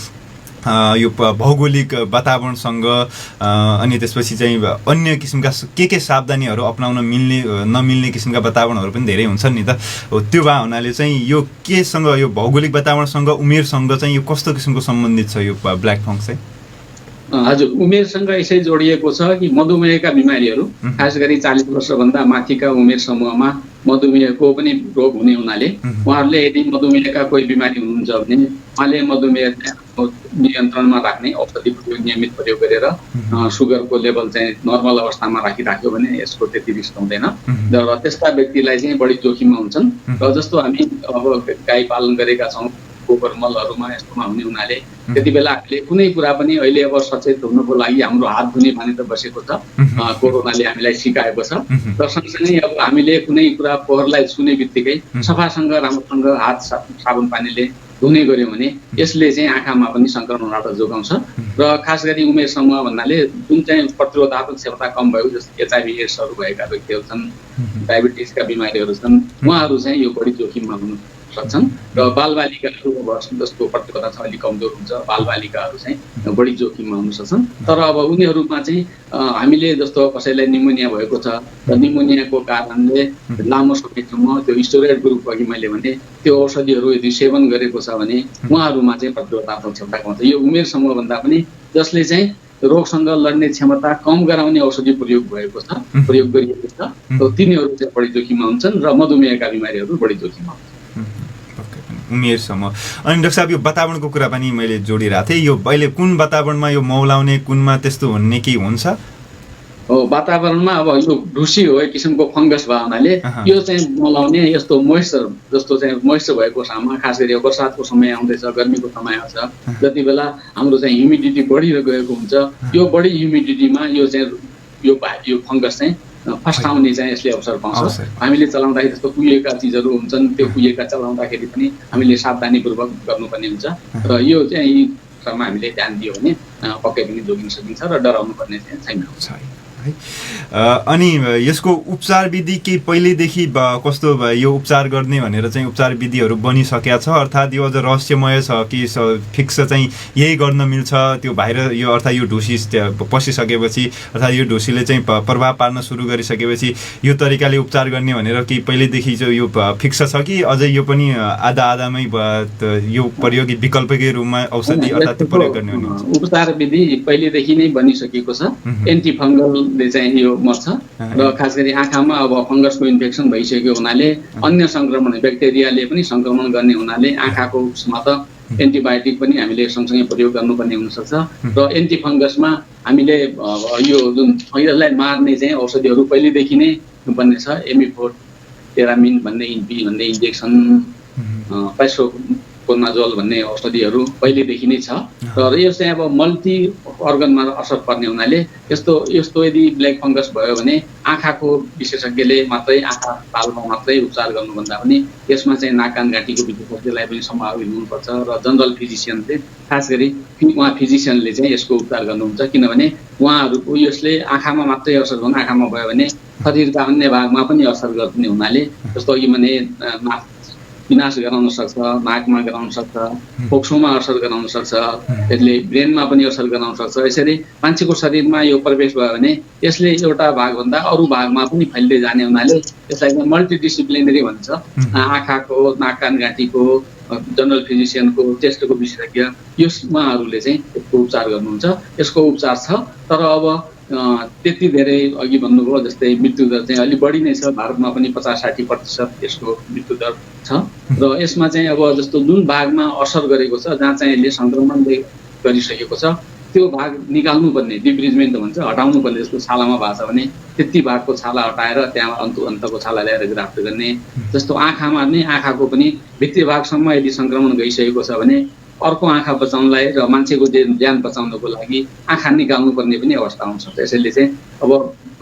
यो भौगोलिक वातावरणसँग, अनि त्यसपछि चाहिँ अन्य किसिमका के सावधानीहरू अपनाउन मिल्ने नमिल्ने किसिमका वातावरणहरू पनि धेरै हुन्छन् नि त। त्यो भए हुनाले चाहिँ यो केसँग, यो भौगोलिक वातावरणसँग उमेरसँग चाहिँ यो कस्तो किसिमको सम्बन्धित छ यो ब्ल्याक फङ्गस चाहिँ? हजुर, उमेरसँग यसै जोडिएको छ कि मधुमेहका बिमारीहरू खास गरी 40 वर्षभन्दा माथिका उमेर समूहमा मधुमेहको पनि रोग हुने हुनाले उहाँहरूले यदि मधुमेहका कोही बिमारी हुनुहुन्छ भने उहाँले मधुमेह नियन्त्रणमा राख्ने औषधि प्रयोग नियमित प्रयोग गरेर सुगरको लेभल चाहिँ नर्मल अवस्थामा राखिराख्यो भने यसको त्यति रिस्क हुँदैन र त्यस्ता व्यक्तिलाई चाहिँ बढी जोखिममा हुन्छन्। र जस्तो हामी अब गाई पालन गरेका छौँ, गोबर मलहरूमा यस्तोमा हुने हुनाले त्यति बेला हामीले कुनै कुरा पनि अहिले अब सचेत हुनको लागि हाम्रो हात धुने बानी त बसेको छ, कोरोनाले हामीलाई सिकाएको छ। र सँगसँगै अब हामीले कुनै कुरा पोहोरलाई छुने बित्तिकै सफासँग राम्रोसँग हात साबुन पानीले धुने गऱ्यौँ भने यसले चाहिँ आँखामा पनि सङ्क्रमणबाट जोगाउँछ। र खास गरी उमेर समूह भन्नाले जुन चाहिँ प्रतिरोधात्मक क्षमता कम भयो, जस्तो HIV एड्सहरू भएका व्यक्तिहरू छन्, डायबिटिसका बिमारीहरू छन्, उहाँहरू चाहिँ यो बढी जोखिममा हुनु सक्छन्। र बालबालिकाहरू जसको प्रतिरोधता छ अलिक कमजोर हुन्छ, बालबालिकाहरू चाहिँ बढी जोखिममा हुन सक्छन्। तर अब उनीहरूमा चाहिँ हामीले जस्तो कसैलाई निमोनिया भएको छ र निमोनियाको कारणले लामो समयसम्म त्यो स्टेरोइड ग्रुप अघि मैले भने त्यो औषधिहरू यदि सेवन गरेको छ भने उहाँहरूमा चाहिँ प्रतिरोधात्मक क्षमता कम हुन्छ। यो उमेर समूहभन्दा पनि जसले चाहिँ रोगसँग लड्ने क्षमता कम गराउने औषधि प्रयोग गरिएको छ तिनीहरू चाहिँ बढी जोखिममा हुन्छन् र मधुमेहका बिमारीहरू बढी जोखिममा हुन्छन् उमेरसम्म। अनि डाक्टर साहब, यो वातावरणको कुरा पनि मैले जोडिरहेको थिएँ। यो अहिले कुन वातावरणमा यो मौलाउने, कुनमा त्यस्तो हुने के हुन्छ? वातावरणमा अब यो ढुसी हो, एक किसिमको फङ्गस भयो हुनाले यो चाहिँ मौलाउने, यस्तो मोइस्चर जस्तो चाहिँ मोइस्चर भएको ठाउँमा, खास गरी बर्सातको समय आउँदैछ, गर्मीको समय आउँछ, जति बेला हाम्रो चाहिँ ह्युमिडिटी बढिरहेको गएको हुन्छ, यो बढी ह्युमिडिटीमा यो चाहिँ यो फङ्गस चाहिँ फस्टाउने चाहिँ यसले अवसर पाउँछ। हामीले चलाउँदाखेरि जस्तो कुहिएका चिजहरू हुन्छन्, त्यो कुहिएका चलाउँदाखेरि पनि हामीले सावधानीपूर्वक गर्नुपर्ने हुन्छ। र यो चाहिँ हामीले ध्यान दियो भने पक्कै पनि जोगिन सकिन्छ र डराउनु पर्ने चाहिँ छैन। अनि यसको उपचार विधि के पहिलेदेखि कस्तो यो उपचार गर्ने भनेर चाहिँ उपचार विधिहरू बनिसकेका छ, अर्थात् यो अझ रहस्यमय छ कि फिक्स चाहिँ यही गर्न मिल्छ, त्यो बाहिर यो अर्थात् यो ढुसी पसिसकेपछि अर्थात् यो ढुसीले चाहिँ प्रभाव पार्न सुरु गरिसकेपछि यो तरिकाले उपचार गर्ने भनेर कि पहिलेदेखि चाहिँ यो फिक्स छ कि अझै यो पनि आधा आधामै यो प्रयोगी विकल्पकै रूपमा औषधि अर्थात् त्यो प्रयोग गर्ने हुन्छ? उपचार विधि पहिलेदेखि नै बनिसकेको छ। एन्टी फङ्गल चाहिँ यो मर्छ र खास गरी आँखामा अब फङ्गसको इन्फेक्सन भइसक्यो हुनाले अन्य सङ्क्रमण ब्याक्टेरियाले पनि सङ्क्रमण गर्ने हुनाले आँखाको उसमा त एन्टिबायोटिक पनि हामीले सँगसँगै प्रयोग गर्नुपर्ने हुनसक्छ। र एन्टी फङ्गसमा हामीले यो जुन फङ्गसलाई मार्ने चाहिँ औषधिहरू पहिलेदेखि नै बन्ने छ। एमिफोटेरामिन भन्ने इन्जेक्सन, पाइसोकोनाजोल भन्ने औषधिहरू पहिलेदेखि नै छ। र यो चाहिँ अब मल्टी अर्गनमा असर पर्ने हुनाले यस्तो यदि ब्ल्याक फङ्गस भयो भने आँखाको विशेषज्ञले मात्रै, आँखा तालमा मात्रै उपचार गर्नुभन्दा पनि यसमा चाहिँ नाक कान घाँटीको विशेषज्ञलाई पनि समावेश हुनुपर्छ। र जनरल फिजिसियन चाहिँ खास गरी उहाँ फिजिसियनले चाहिँ यसको उपचार गर्नुहुन्छ, किनभने उहाँहरूको यसले आँखामा मात्रै असर गर्नु, आँखामा भयो भने शरीरका अन्य भागमा पनि असर गर्ने हुनाले जस्तो अघि भने विनाश गराउन सक्छ, नाकमा गराउन सक्छ, फोक्सोमा असर गराउन सक्छ, यसले ब्रेनमा पनि असर गराउन सक्छ। यसरी मान्छेको शरीरमा यो प्रवेश भयो भने यसले एउटा भागभन्दा अरू भागमा पनि फैलिँदै जाने हुनाले यसलाई मल्टिडिसिप्लिनरी भन्छ। आँखाको, नाक कान घाँटीको, जनरल फिजिसियनको, चेस्टको विशेषज्ञ यो उहाँहरूले चाहिँ यसको उपचार गर्नुहुन्छ। यसको उपचार छ, तर अब त्यति धेरै अघि भन्नुभयो जस्तै मृत्युदर चाहिँ अलिक बढी नै छ। भारतमा पनि 50-60% यसको मृत्युदर छ। र यसमा चाहिँ अब जस्तो जुन भागमा असर गरेको छ, जहाँ चाहिँ यसले सङ्क्रमण गरिसकेको छ, त्यो भाग निकाल्नुपर्ने, डिब्रिजमेन्ट भन्छ, हटाउनुपर्ने। जस्तो छालामा भएको छ भने त्यति भागको छाला हटाएर त्यहाँ अन्तको छाला ल्याएर ग्राफ्ट गर्ने। जस्तो आँखामा नै आँखाको पनि भित्री भागसम्म यदि सङ्क्रमण गइसकेको छ भने अर्को आँखा बचाउनलाई र मान्छेको ज्यान बचाउनको लागि आँखा निकाल्नुपर्ने पनि अवस्था आउँछ। त्यसैले चाहिँ अब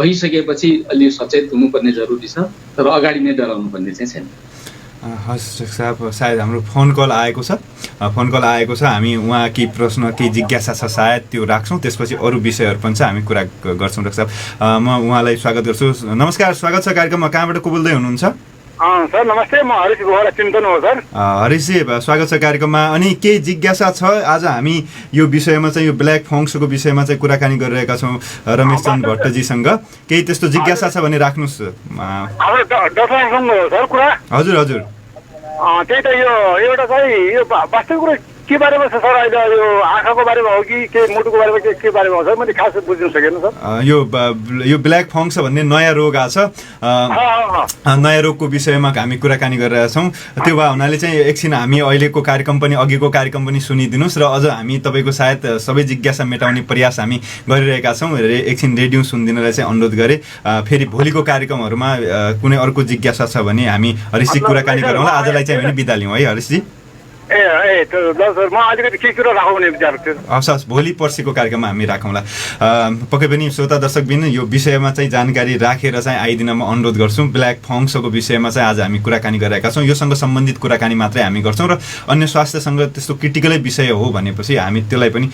भइसकेपछि अलि सचेत हुनुपर्ने जरुरी छ, तर अगाडि नै डराउनु पर्ने चाहिँ छैन। हस् साहब, सायद हाम्रो फोन कल आएको छ। हामी उहाँ केही प्रश्न केही जिज्ञासा छ सायद त्यो राख्छौँ, त्यसपछि अरू विषयहरू पनि छ हामी कुरा गर्छौँ। डाक्टर साहब, म उहाँलाई स्वागत गर्छु। नमस्कार, स्वागत छ कार्यक्रममा। कहाँबाट को बोल्दै हुनुहुन्छ? सर नमस्ते, म हरिश गोवाला चिन्तन हो सर। हरिशजी, स्वागत छ कार्यक्रममा। अनि केही जिज्ञासा छ? आज हामी यो विषयमा चाहिँ यो ब्ल्याक फङ्क्सको विषयमा चाहिँ कुराकानी गरिरहेका छौँ रमेशचन्द्र भट्टजीसँग। केही त्यस्तो जिज्ञासा छ भने राख्नुहोस्। हजुर हजुर, त्यही त यो एउटा चाहिँ यो वास्तविक कुरो के बारेमा छ सर? अहिले यो आँखाको बारेमा हो कि के मुटुको बारेमा के बारेमा हो सर? मैले खास बुझ्न सकेन सर। यो ब्ल्याक फङ्क्स भन्ने नयाँ रोग आछ। नयाँ रोगको विषयमा हामी कुराकानी गरिरहेका छौँ। त्यो भए हुनाले चाहिँ एकछिन हामी अहिलेको कार्यक्रम पनि अघिको कार्यक्रम पनि सुनिदिनुहोस् र अझ हामी तपाईँको सायद सबै जिज्ञासा मेटाउने प्रयास हामी गरिरहेका छौँ। एकछिन रेडियो सुनिदिनलाई चाहिँ अनुरोध गरेँ। फेरि भोलिको कार्यक्रमहरूमा कुनै अर्को जिज्ञासा छ भने हामी हरिशजी कुराकानी गरौँला। आजलाई चाहिँ हामी बिदा लिउँ है हरिशजी। म अलिकति के कुरो राखौँ विचार थियो। हस्, भोलि पर्सिको कार्यक्रममा हामी राखौँला। पक्कै पनि श्रोता दर्शकबिन यो विषयमा चाहिँ जानकारी राखेर चाहिँ आइदिन म अनुरोध गर्छु। ब्ल्याक फङ्क्सको विषयमा चाहिँ आज हामी कुराकानी गरिरहेका छौँ। योसँग सम्बन्धित कुराकानी मात्रै हामी गर्छौँ र अन्य स्वास्थ्यसँग त्यस्तो क्रिटिकलै विषय हो भनेपछि हामी त्यसलाई पनि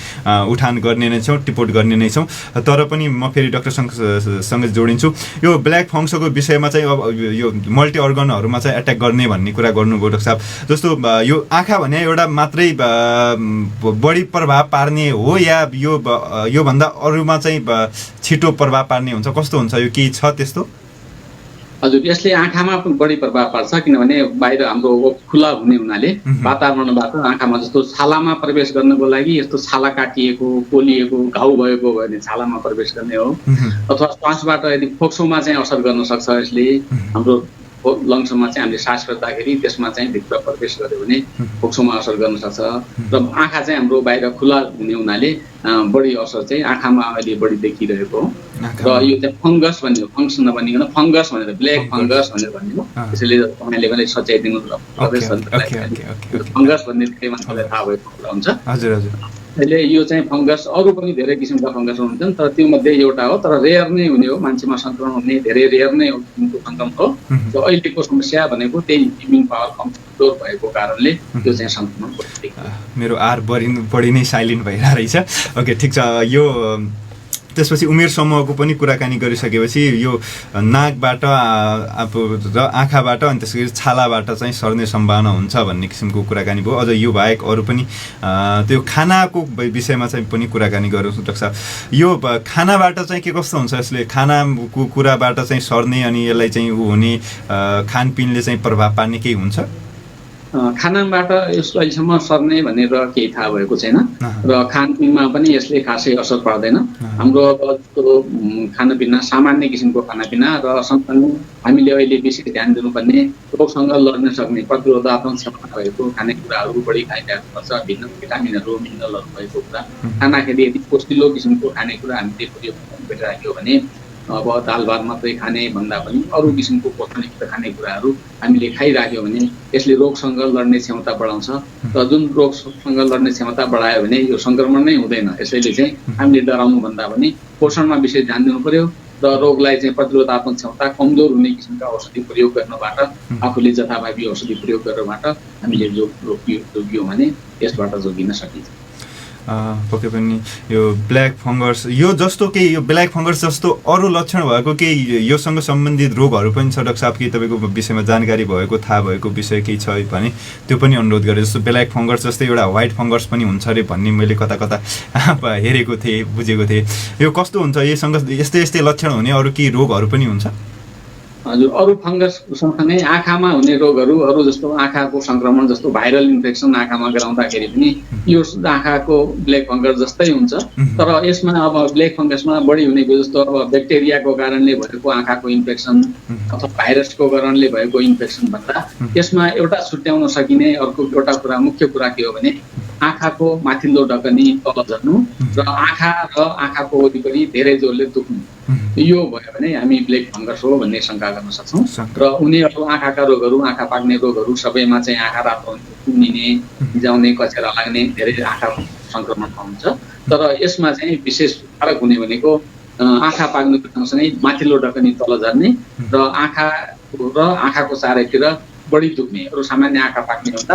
उठान गर्ने नै छौँ, टिपोट गर्ने नै छौँ। तर पनि म फेरि डाक्टरसँग जोडिन्छु। यो ब्ल्याक फङ्क्सको विषयमा चाहिँ अब यो मल्टी अर्गनहरूमा चाहिँ एट्याक गर्ने भन्ने कुरा गर्नुभयो डाक्टर साहब। जस्तो यो आँखा भने एउटा मात्रै बढी प्रभाव पार्ने हो या योभन्दा अरूमा चाहिँ छिटो प्रभाव पार्ने हुन्छ? कस्तो हुन्छ? यो केही छ त्यस्तो? हजुर, यसले आँखामा पनि बढी प्रभाव पार्छ, किनभने बाहिर हाम्रो खुला हुने हुनाले वातावरणबाट आँखामा जस्तो छालामा प्रवेश गर्नको लागि यस्तो छाला काटिएको, पोलिएको, घाउ भएको भयो भने छालामा प्रवेश गर्ने हो। अथवा श्वासबाट यदि फोक्सोमा चाहिँ असर गर्न सक्छ यसले। हाम्रो लङ्समा चाहिँ हामीले सास फेर्दाखेरि त्यसमा चाहिँ भित्र प्रवेश गर्यो भने फोक्सोमा असर गर्न सक्छ। र आँखा चाहिँ हाम्रो बाहिर खुला हुने हुनाले बढी असर चाहिँ आँखामा अहिले बढी देखिरहेको हो। र यो चाहिँ फङ्गस भन्ने हो, फङ्क्स नभनिकन फङ्गस भनेर ब्ल्याक फङ्गस भनेर भन्ने हो। त्यसैले तपाईँले पनि सच्याइदिनु फङ्गस भन्ने के मान्छेलाई थाहा भएको कुरा हुन्छ। हजुर हजुर, अहिले यो चाहिँ फङ्गस अरू पनि धेरै किसिमका फङ्गसहरू हुन्छन्, तर त्यो मध्ये एउटा हो। तर रेयर नै हुने हो, मान्छेमा सङ्क्रमण हुने धेरै रेयर नै सङ्क्रमण हो। र अहिलेको समस्या भनेको त्यही इम्युन पावर कमजोर भएको कारणले त्यो चाहिँ सङ्क्रमण बढी। मेरो आर बढी नै साइलेन्ट भइरहेको रहेछ। ओके, ठिक छ। यो त्यसपछि उमेर समूहको पनि कुराकानी गरिसकेपछि यो नाकबाट र आँखाबाट अनि त्यसपछि छालाबाट चाहिँ सर्ने सम्भावना हुन्छ भन्ने किसिमको कुराकानी भयो। अझ यो बाहेक अरू पनि त्यो खानाको विषयमा चाहिँ पनि कुराकानी गरौँ डाक्टर साहब। यो खानाबाट चाहिँ के कस्तो हुन्छ? यसले खानाको कुराबाट चाहिँ सर्ने अनि यसलाई चाहिँ हुने खानपिनले चाहिँ प्रभाव पार्ने केही हुन्छ? खानाबाट यसको अहिलेसम्म सर्ने भनेर केही थाहा भएको छैन र खानपिनमा पनि यसले खासै असर पर्दैन। हाम्रो खानापिना सामान्य किसिमको खानापिना र सँगसँगै हामीले अहिले विशेष ध्यान दिनुपर्ने रोगसँग लड्न सक्ने प्रतिरोधात्मक क्षमता भएको खानेकुराहरू बढी खाइरहेको पर्छ। भिन्न भिटामिनहरू मिनरलहरू भएको कुरा खानाखेरि यदि पोषिलो किसिमको खानेकुरा हामीले प्रयोग गरिराख्यो भने अब दाल भात मात्रै खाने भन्दा पनि अरू किसिमको पोषणयुक्त खानेकुराहरू हामीले खाइराख्यो भने यसले रोगसँग लड्ने क्षमता बढाउँछ र जुन रोगसँग लड्ने क्षमता बढायो भने यो सङ्क्रमण नै हुँदैन। यसैले चाहिँ हामीले डराउनु भन्दा पनि पोषणमा विशेष ध्यान दिनु पर्यो र रोगलाई चाहिँ प्रतिरोधात्मक क्षमता कमजोर हुने किसिमका औषधि प्रयोग गर्नबाट आफूले जथाभावी औषधि प्रयोग गर्नबाट हामीले जो जोगियो भने यसबाट जोगिन सकिन्छ। पक्कै पनि यो ब्ल्याक फङ्गस यो जस्तो केही यो ब्ल्याक फङ्गस जस्तो अरू लक्षण भएको केही योसँग सम्बन्धित रोगहरू पनि छ डाक्टर साहब? केही तपाईँको विषयमा जानकारी भएको थाहा भएको विषय केही छ भने त्यो पनि अनुरोध गरेँ। जस्तो ब्ल्याक फङ्गस जस्तै एउटा व्हाइट फङ्गस पनि हुन्छ अरे भन्ने मैले कता कता हेरेको थिएँ, बुझेको थिएँ। यो कस्तो हुन्छ? यसँग यस्तै यस्तै लक्षण हुने अरू केही रोगहरू पनि हुन्छ? हजुर, अरू फङ्गस सँगसँगै आँखामा हुने रोगहरू अरू जस्तो आँखाको सङ्क्रमण जस्तो भाइरल इन्फेक्सन आँखामा गराउँदाखेरि पनि यो आँखाको ब्ल्याक फङ्गस जस्तै हुन्छ। तर यसमा अब ब्ल्याक फङ्गसमा बढी हुनेको जस्तो अब ब्याक्टेरियाको कारणले भएको आँखाको इन्फेक्सन अथवा भाइरसको कारणले भएको इन्फेक्सन भन्दा यसमा एउटा छुट्याउन सकिने अर्को एउटा कुरा मुख्य कुरा के हो भने आँखाको माथिल्लो ढकनी तल झर्नु र आँखा र आँखाको वरिपरि धेरै जोडले दुख्नु, यो भयो भने हामी ब्लेक फङ्गस हो भन्ने शङ्का गर्न सक्छौँ। र उनीहरू आँखाका रोगहरू, आँखा पाक्ने रोगहरू सबैमा चाहिँ आँखा रातो कुनिने, भिजाउने, कचेरा लाग्ने धेरै आँखा सङ्क्रमणमा हुन्छ। तर यसमा चाहिँ विशेष फरक हुने भनेको आँखा पाक्नु सँगसँगै माथिल्लो ढकनी तल झर्ने र आँखाको चारैतिर बढी दुख्ने, अरू सामान्य आँखा पाक्ने भन्दा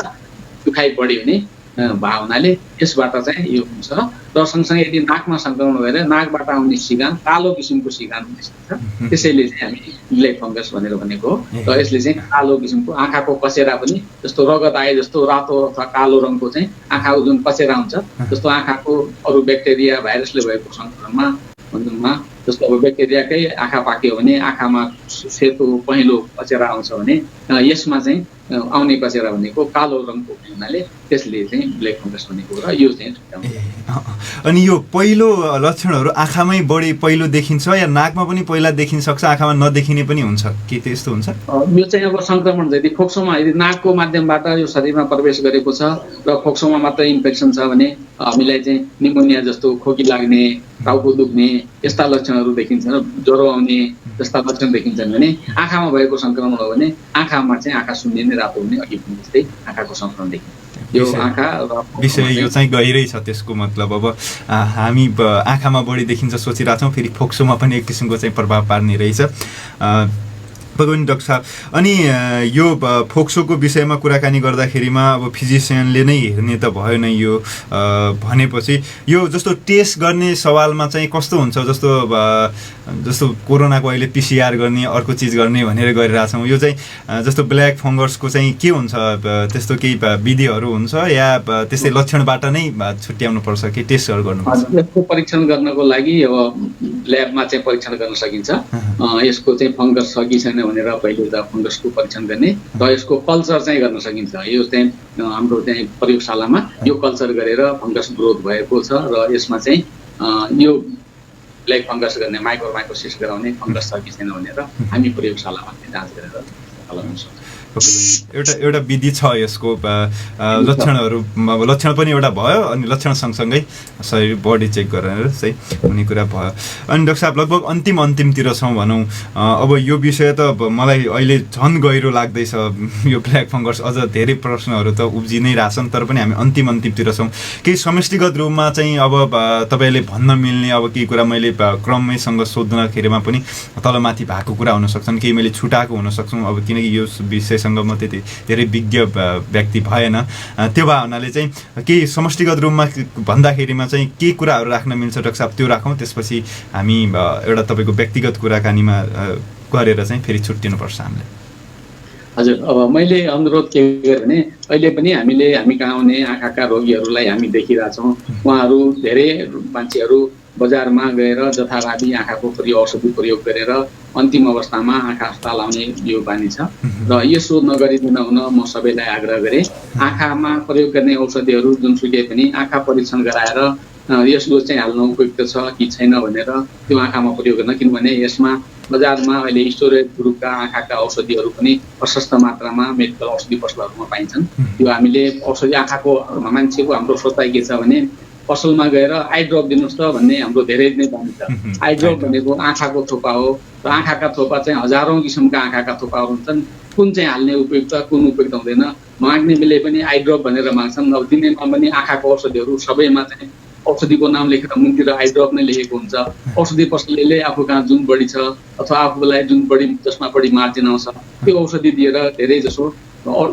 दुखाइ बढी हुने भावनाले यसबाट चाहिँ यो हुन्छ। र सँगसँगै यदि नाकमा सङ्क्रमण भएर नाकबाट आउने सिगान कालो किसिमको सिगान हुन सक्छ, त्यसैले चाहिँ हामी ब्लेक फङ्गस भनेर भनेको हो। र यसले चाहिँ कालो किसिमको आँखाको कचेरा पनि जस्तो रगत आए जस्तो रातो अथवा कालो रङको चाहिँ आँखाको जुन कचेरा हुन्छ, जस्तो आँखाको अरू ब्याक्टेरिया भाइरसले भएको सङ्क्रमणमा जस्तो अब ब्याक्टेरियाकै आँखा पाक्यो भने आँखामा सेतो पहेँलो कचेरा आउँछ भने यसमा चाहिँ आउने कचेरा भनेको कालो रङको हुनाले त्यसले चाहिँ ब्लेक फङ्गस भनेको र यो चाहिँ अनि यो पहिलो लक्षणहरू आँखामै बढी पहिलो देखिन्छ या नाकमा पनि पहिला देखिन सक्छ, आँखामा नदेखिने पनि हुन्छ के त्यस्तो हुन्छ? यो चाहिँ अब सङ्क्रमण यदि फोक्सोमा यदि नाकको माध्यमबाट यो शरीरमा प्रवेश गरेको छ र फोक्सोमा मात्र इन्फेक्सन छ भने हामीलाई चाहिँ निमोनिया जस्तो खोकी लाग्ने, टाउको दुख्ने यस्ता लक्षणहरू देखिन्छ र ज्वरो आउने जस्ता लक्षण देखिन्छन् भने आँखामा भएको सङ्क्रमण हो भने आँखामा चाहिँ आँखा सुन्निने, रातो हुने, अघि पनि जस्तै आँखाको सङ्क्रमण देखिन्छ। यो आँखा विषय यो चाहिँ गहिरै छ, त्यसको मतलब अब हामी आँखामा बढी देखिन्छ सोचिरहेको छौँ, फेरि फोक्सोमा पनि एक किसिमको चाहिँ प्रभाव पार्ने रहेछ। भगवान डाक्टर साहब, अनि यो फोक्सोको विषयमा कुराकानी गर्दाखेरिमा अब फिजिसियनले नै हेर्ने त भयो नै यो भनेपछि यो जस्तो टेस्ट गर्ने सवालमा चाहिँ कस्तो हुन्छ? जस्तो कोरोनाको अहिले पिसिआर गर्ने, अर्को चिज गर्ने भनेर गरिरहेछौँ, यो चाहिँ जस्तो ब्ल्याक फङ्गसको चाहिँ के हुन्छ? त्यस्तो केही विधिहरू हुन्छ या त्यस्तै लक्षणबाट नै छुट्याउनु पर्छ कि टेस्टहरू गर्नुपर्छ? यसको परीक्षण गर्नको लागि अब ल्याबमा चाहिँ परीक्षण गर्न सकिन्छ। यसको चाहिँ फङ्गस छ कि छैन भनेर पहिले त फङ्गसको परीक्षण गर्ने र यसको कल्चर चाहिँ गर्न सकिन्छ। यो चाहिँ हाम्रो चाहिँ प्रयोगशालामा यो कल्चर गरेर फङ्गस ग्रोथ भएको छ र यसमा चाहिँ यो ब्ल्याक फङ्गस गर्ने माइक्रोसिस गराउने फङ्गस छ कि छैन भनेर हामी प्रयोगशालामा जाँच गरेर लगाउन सक्छौँ। एउटा विधि छ यसको, लक्षणहरू लक्षण पनि एउटा भयो अनि लक्षण सँगसँगै शरीर बडी चेक गरेर चाहिँ हुने कुरा भयो। अनि डाक्टर साहब लगभग अन्तिमतिर छौँ भनौँ, अब यो विषय त मलाई अहिले झन् गहिरो लाग्दैछ। यो ब्ल्याक फङ्गस अझ धेरै प्रश्नहरू त उब्जि नै रहेछन्, तर पनि हामी अन्तिमतिर छौँ। केही समष्टिगत रूपमा चाहिँ अब तपाईँले भन्न मिल्ने अब केही कुरा मैले क्रमैसँग सोध्नखेरिमा पनि तलमाथि भएको कुरा हुनसक्छन्, केही मैले छुटाएको हुनसक्छौँ, अब किनकि यो विषयसँग म त्यति धेरै विज्ञ व्यक्ति भएन। त्यो भए हुनाले चाहिँ केही समष्टिगत रूपमा भन्दाखेरिमा चाहिँ के कुराहरू राख्न मिल्छ डाक्टर साहब त्यो राखौँ, त्यसपछि हामी एउटा तपाईँको व्यक्तिगत कुराकानीमा गरेर चाहिँ फेरि छुट्टिनुपर्छ हामीले। हजुर, अब मैले अनुरोध के गरेँ भने अहिले पनि हामी कहाँ आउने आँखाका रोगीहरूलाई हामी देखिरहेछौँ। उहाँहरू धेरै मान्छेहरू बजारमा गएर जथाभावी आँखाको औषधि प्रयोग गरेर अन्तिम अवस्थामा आँखा अस्पताल आउने यो बानी छ र यसो नगरिदिन हुन म सबैलाई आग्रह गरेँ। आँखामा प्रयोग गर्ने औषधिहरू जुनसुकै पनि आँखा परीक्षण गराएर यसको चाहिँ हाल्न उपयुक्त छ कि छैन भनेर त्यो आँखामा प्रयोग गर्न, किनभने यसमा बजारमा अहिले स्टोरेज ग्रुपका आँखाका औषधिहरू पनि प्रशस्त मात्रामा मेडिकल औषधि पसलहरूमा पाइन्छन्। त्यो हामीले औषधि आँखाको मान्छेको हाम्रो सोचाइ के छ भने पसलमा गएर आई ड्रप दिनुहोस् त भन्ने हाम्रो धेरै नै बानी छ। आई ड्रप भनेको आँखाको थोपा हो र आँखाका थोपा चाहिँ हजारौँ किसिमका आँखाका थोपाहरू हुन्छन्। कुन चाहिँ हाल्ने उपयुक्त, कुन उपयुक्त हुँदैन, माग्नेले पनि आई ड्रप भनेर माग्छन्। अब दिनेमा पनि आँखाको औषधिहरू सबैमा चाहिँ औषधिको नाम लेखेर मुनतिर आई ड्रप नै लेखेको हुन्छ। औषधि पसलले आफू कहाँ जुन बढी छ अथवा आफूलाई जुन बढी जसमा बढी मार्जिन आउँछ त्यो औषधि दिएर धेरै जसो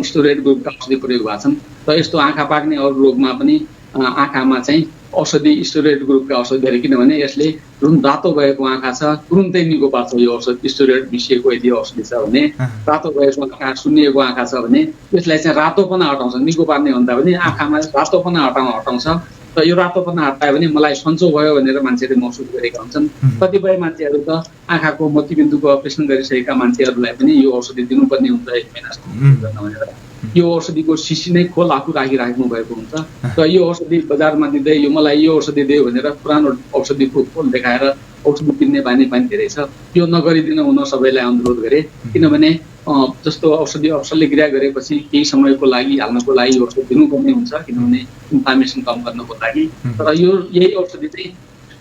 स्टोरेज ग्रुपका औषधि प्रयोग भएको छन्। र यस्तो आँखा पाक्ने अरू रोगमा पनि आँखामा चाहिँ औषधि स्टोरेज ग्रुपका औषधिहरू, किनभने यसले जुन रातो भएको आँखा छ तुरुन्तै निको पार्छ। यो औषधि स्टोरेज मिसिएको यदि औषधि छ भने रातो भएको आँखा, सुन्निएको आँखा छ भने यसलाई चाहिँ रातोपना हटाउँछ। निको पार्ने भन्दा पनि आँखामा रातोपना हटाउँछ। र यो रातोपना हटायो भने मलाई सन्चो भयो भनेर मान्छेले महसुस गरेका हुन्छन्। कतिपय मान्छेहरू त आँखाको मोतीबिन्दुको अपरेसन गरिसकेका मान्छेहरूलाई पनि यो औषधि दिनुपर्ने हुन्छ 1 महिनासम्म भनेर यो औषधिको शिशी नै खोल आफू राखिराख्नु भएको हुन्छ। र यो औषधि बजारमा दिँदै यो मलाई यो औषधि दियो भनेर पुरानो औषधिको खोल देखाएर औषधि किन्ने बानी पनि धेरै छ। यो नगरिदिन हुन सबैलाई अनुरोध गरेँ, किनभने जस्तो औषधि शल्यक्रिया गरेपछि केही समयको लागि हाल्नको लागि औषधि दिनुपर्ने हुन्छ किनभने इन्फ्लामेसन कम गर्नको लागि। तर यही औषधि चाहिँ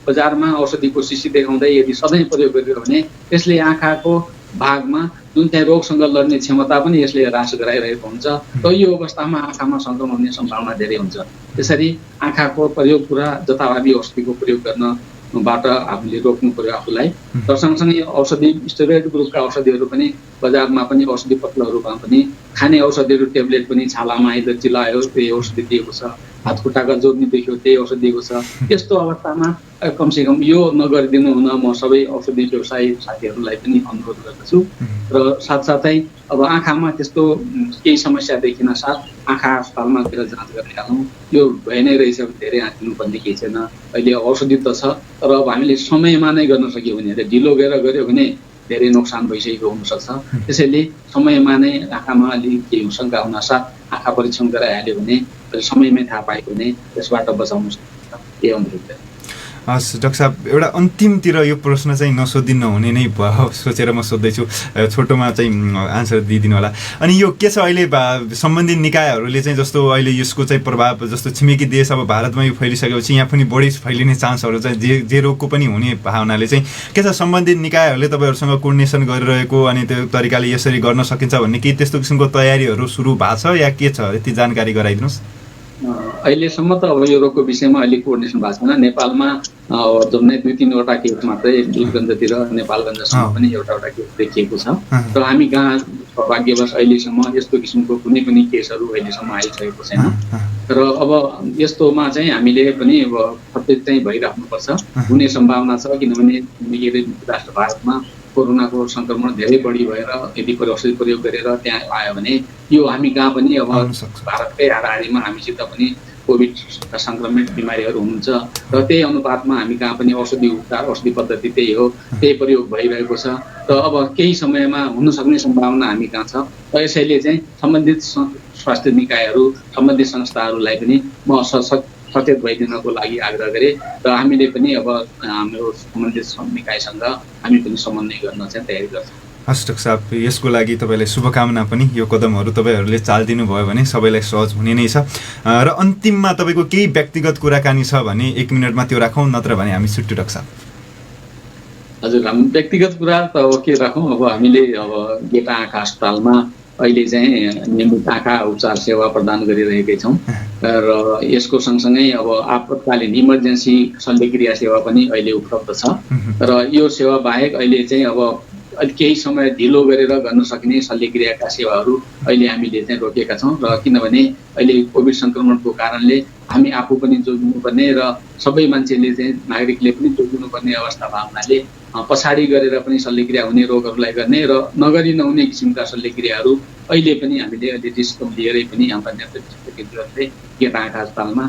बजारमा औषधिको शीशी देखाउँदै यदि सधैँ प्रयोग गरियो भने त्यसले आँखाको भागमा जुन चाहिँ रोगसँग लड्ने क्षमता पनि यसले ह्रास गराइरहेको हुन्छ र यो अवस्थामा आँखामा सङ्क्रमण हुने सम्भावना धेरै हुन्छ। त्यसरी आँखाको प्रयोग पुरा जथाभावी औषधिको प्रयोग गर्नबाट हामीले रोक्नु पर्यो आफूलाई। र सँगसँगै औषधि स्टेरोइड ग्रुपका औषधिहरू पनि बजारमा पनि औषधि पत्लहरूमा पनि खाने औषधिहरू टेब्लेट पनि छालामा आइदर चिलायो त्यही औषधि दिएको छ, हात खुट्टाका जोड्ने देखियो त्यही औषधि दिएको छ। यस्तो अवस्थामा कमसेकम यो नगरिदिनु हुन म सबै औषधि व्यवसायी साथीहरूलाई पनि अनुरोध गर्दछु। र साथसाथै अब आँखामा त्यस्तो केही समस्या देखिन साथ आँखा अस्पतालमा गएर जाँच गरिहालौँ। यो भइ नै रहेछ भने धेरै आँटिनुपर्ने केही छैन। अहिले औषधि त छ तर अब हामीले समयमा नै गर्न सक्यो भने ढिलो गऱ्यो भने धेरै नोक्सान भइसकेको हुनसक्छ। त्यसैले समयमा नै आँखामा अलिक केही शङ्का हुनासाथ आँखा परीक्षण गराइहाल्यो भने समयमै थाहा पायो भने त्यसबाट बचाउन सक्छ। यही अनुरोध। हस् डाक्टर साहब, एउटा अन्तिमतिर यो प्रश्न चाहिँ नसोधिन्न हुने नै भयो सोचेर म सोध्दैछु, छोटोमा चाहिँ आन्सर दिइदिनु होला। अनि यो के छ अहिले सम्बन्धित निकायहरूले चाहिँ जस्तो अहिले यसको चाहिँ प्रभाव जस्तो छिमेकी देश अब भारतमा यो फैलिसकेपछि यहाँ पनि बढी फैलिने चान्सहरू चाहिँ जे रोगको पनि हुने भावनाले चाहिँ के छ सम्बन्धित निकायहरूले तपाईँहरूसँग कोर्डिनेसन गरिरहेको अनि त्यो तरिकाले यसरी गर्न सकिन्छ भन्ने केही त्यस्तो किसिमको तयारीहरू सुरु भएको छ या के छ, यति जानकारी गराइदिनुहोस्। अहिलेसम्म त अब यो रोगको विषयमा अहिले कोर्डिनेसन भएको छैन। नेपालमा झन्डै 2-3वटा केस मात्रै जुलगञ्जतिर नेपालगञ्जसम्म पनि एउटा केस देखिएको छ। र हामी कहाँ सौभाग्यवश अहिलेसम्म यस्तो किसिमको कुनै पनि केसहरू अहिलेसम्म आइसकेको छैन। र अब यस्तोमा चाहिँ हामीले पनि अब सचेत चाहिँ भइराख्नुपर्छ। हुने सम्भावना छ किनभने राष्ट्र भारतमा कोरोनाको सङ्क्रमण धेरै बढी भएर यदि औषधि प्रयोग गरेर त्यहाँ आयो भने यो हामी कहाँ पनि अब भारतकै हाराहारीमा हामीसित पनि कोभिड सङ्क्रमित बिमारीहरू हुनुहुन्छ र त्यही अनुपातमा हामी कहाँ पनि औषधि उपचार औषधि पद्धति त्यही हो, त्यही प्रयोग भइरहेको छ। र अब केही समयमा हुन सक्ने सम्भावना हामी कहाँ छ। र यसैले चाहिँ सम्बन्धित स्वास्थ्य निकायहरू सम्बन्धित संस्थाहरूलाई पनि म सचेत भइदिनको लागि आग्रह गरेँ र हामीले पनि अब हाम्रो सम्बन्धित निकायसँग हामी पनि समन्वय गर्न चाहिँ तयारी गर्छौँ। हस् डाक्टर साहब, यसको लागि तपाईँलाई शुभकामना पनि। यो कदमहरू तपाईँहरूले चालिदिनु भयो भने सबैलाई सहज हुने नै छ। र अन्तिममा तपाईँको केही व्यक्तिगत कुराकानी छ भने 1 मिनटमा त्यो राखौँ, नत्र भने हामी छुट्टी डाक्टर साहब। हजुर, हामी व्यक्तिगत कुरा त अब के राखौँ, अब हामीले अब गेटा आँखा अस्पतालमा अहिले चाहिँ नियमित आँखा उपचार सेवा प्रदान गरिरहेकै छौँ। र यसको सँगसँगै अब आपतकालीन इमर्जेन्सी शल्यक्रिया सेवा पनि अहिले उपलब्ध छ। र यो सेवा बाहेक अहिले चाहिँ अब केही समय ढिलो गरेर गर्न सकिने शल्यक्रियाका सेवाहरू अहिले हामीले चाहिँ रोकेका छौँ। र किनभने अहिले कोभिड सङ्क्रमणको कारणले हामी आफू पनि जोगिनुपर्ने र सबै मान्छेले चाहिँ नागरिकले पनि जोगिनुपर्ने अवस्था भावनाले पछाडि गरेर पनि शल्यक्रिया हुने रोगहरूलाई गर्ने र नगरी नहुने किसिमका शल्यक्रियाहरू अहिले पनि हामीले अहिले रिस्क लिएरै पनि हाम्रा नेतृत्वले गेटा आँखा अस्पतालमा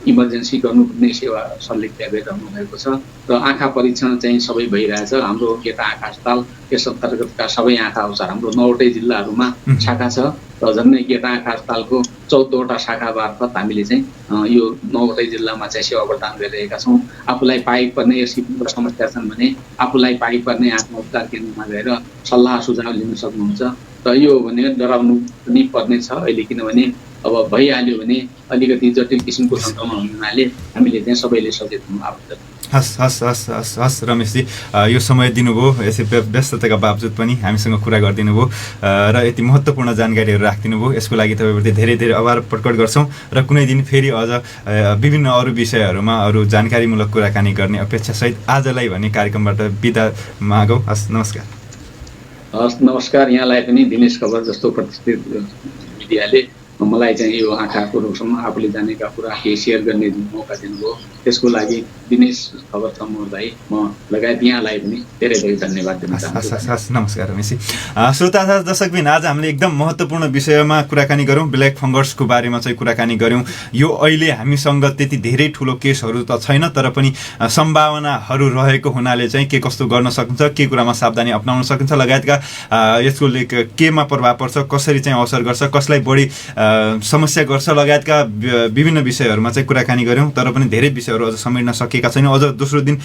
इमर्जेन्सी गर्नुपर्ने सेवा शल्यक्रिया गरिरहनु भएको छ। र आँखा परीक्षण चाहिँ सबै भइरहेछ। हाम्रो गेटा आँखा अस्पताल यस अन्तर्गतका सबै आँखा उपचार हाम्रो 9वटै जिल्लाहरूमा शाखा छ र झन्डै गेटा आँखा अस्पतालको 14वटा शाखा मार्फत हामीले चाहिँ यो 9वटै जिल्लामा चाहिँ सेवा प्रदान गरिरहेका छौँ। आफूलाई पाइपर्ने यस किसिमका समस्या छन् भने आफूलाई पाइपर्ने आँखा उपचार केन्द्रमा गएर सल्लाह सुझाव लिन सक्नुहुन्छ। र यो भने डराउनु पनि पर्ने छ अहिले, किनभने अब भइहाल्यो भने अलिकति जटिल किसिमको सङ्क्रमण हुनाले हामीले चाहिँ सबैले सचेत हुनु आवश्यक। हस् रमेशजी, यो समय दिनुभयो, यसै व्यस्तताका बावजुद पनि हामीसँग कुरा गरिदिनु भयो र यति महत्त्वपूर्ण जानकारीहरू राखिदिनु भयो। यसको लागि तपाईँप्रति धेरै धेरै आभार प्रकट गर्छौँ र कुनै दिन फेरि अझ विभिन्न अरू विषयहरूमा अरू जानकारीमूलक कुराकानी गर्ने अपेक्षासहित आजलाई भने कार्यक्रमबाट बिदा मागौँ। हस्, नमस्कार। हस्, नमस्कार। यहाँलाई पनि दिनेश खबर जस्तो प्रतिष्ठित मिडियाले मलाई चाहिँ यो आँखाको रोगसम्म आफूले जानेका कुरा केही सेयर गर्ने मौका दिनुभयो, त्यसको लागि दिनेश खबर समूहलाई म लगायत यहाँलाई पनि धेरै धेरै धन्यवाद दिन चाहन्छु। नमस्कार रमेशजी। श्रोता दर्शकबिन, आज हामीले एकदम महत्त्वपूर्ण विषयमा कुराकानी गऱ्यौँ। ब्ल्याक फङ्गसको बारेमा चाहिँ कुराकानी गऱ्यौँ। यो अहिले हामीसँग त्यति धेरै ठुलो केसहरू त छैन, तर पनि सम्भावनाहरू रहेको हुनाले चाहिँ के कस्तो गर्न सकिन्छ, के कुरामा सावधानी अपनाउन सकिन्छ लगायतका यसको केमा प्रभाव पर्छ, कसरी चाहिँ असर गर्छ, कसलाई बढी समस्या गर्छ लगायतका विभिन्न विषयहरूमा चाहिँ कुराकानी गऱ्यौँ, तर पनि धेरै विषयहरू अझ समेट्न सकेका छैनौँ। अझ दोस्रो दिन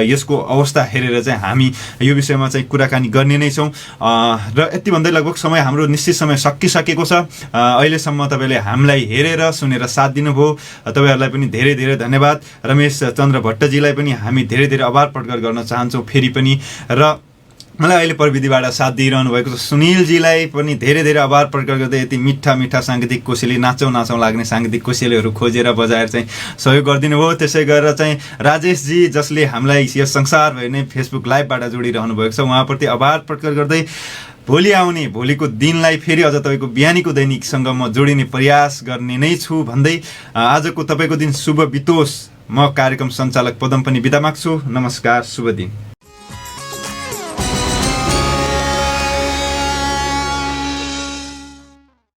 यसको अवस्था हेरेर चाहिँ हामी यो विषयमा चाहिँ कुराकानी गर्ने नै छौँ। र यति भन्दै लगभग समय हाम्रो निश्चित समय सकिसकेको छ। अहिलेसम्म तपाईँले हामीलाई हेरेर सुनेर साथ दिनुभयो, तपाईँहरूलाई पनि धेरै धेरै धन्यवाद। रमेश चन्द्र भट्टजीलाई पनि हामी धेरै धेरै आभार प्रकट गर्न चाहन्छौँ फेरि पनि। र मलाई अहिले प्रविधिबाट साथ दिइरहनु भएको छ सुनिलजीलाई पनि धेरै धेरै आभार प्रकट गर्दै यति मिठा मिठा साङ्गीतिक कोसेली नाचौँ लाग्ने साङ्गीतिक कोसेलीहरू खोजेर बजाएर चाहिँ सहयोग गरिदिनु भयो। त्यसै गरेर चाहिँ राजेशजी जसले हामीलाई यो संसारभरि नै फेसबुक लाइभबाट जोडिरहनु भएको छ, उहाँप्रति आभार प्रकट गर्दै भोलि आउने भोलिको दिनलाई फेरि अझ तपाईँको बिहानीको दैनिकसँग म जोडिने प्रयास गर्ने नै छु भन्दै आजको तपाईँको दिन शुभ बितोस्। म कार्यक्रम सञ्चालक पदम पनि बिदा माग्छु। नमस्कार, शुभ दिन।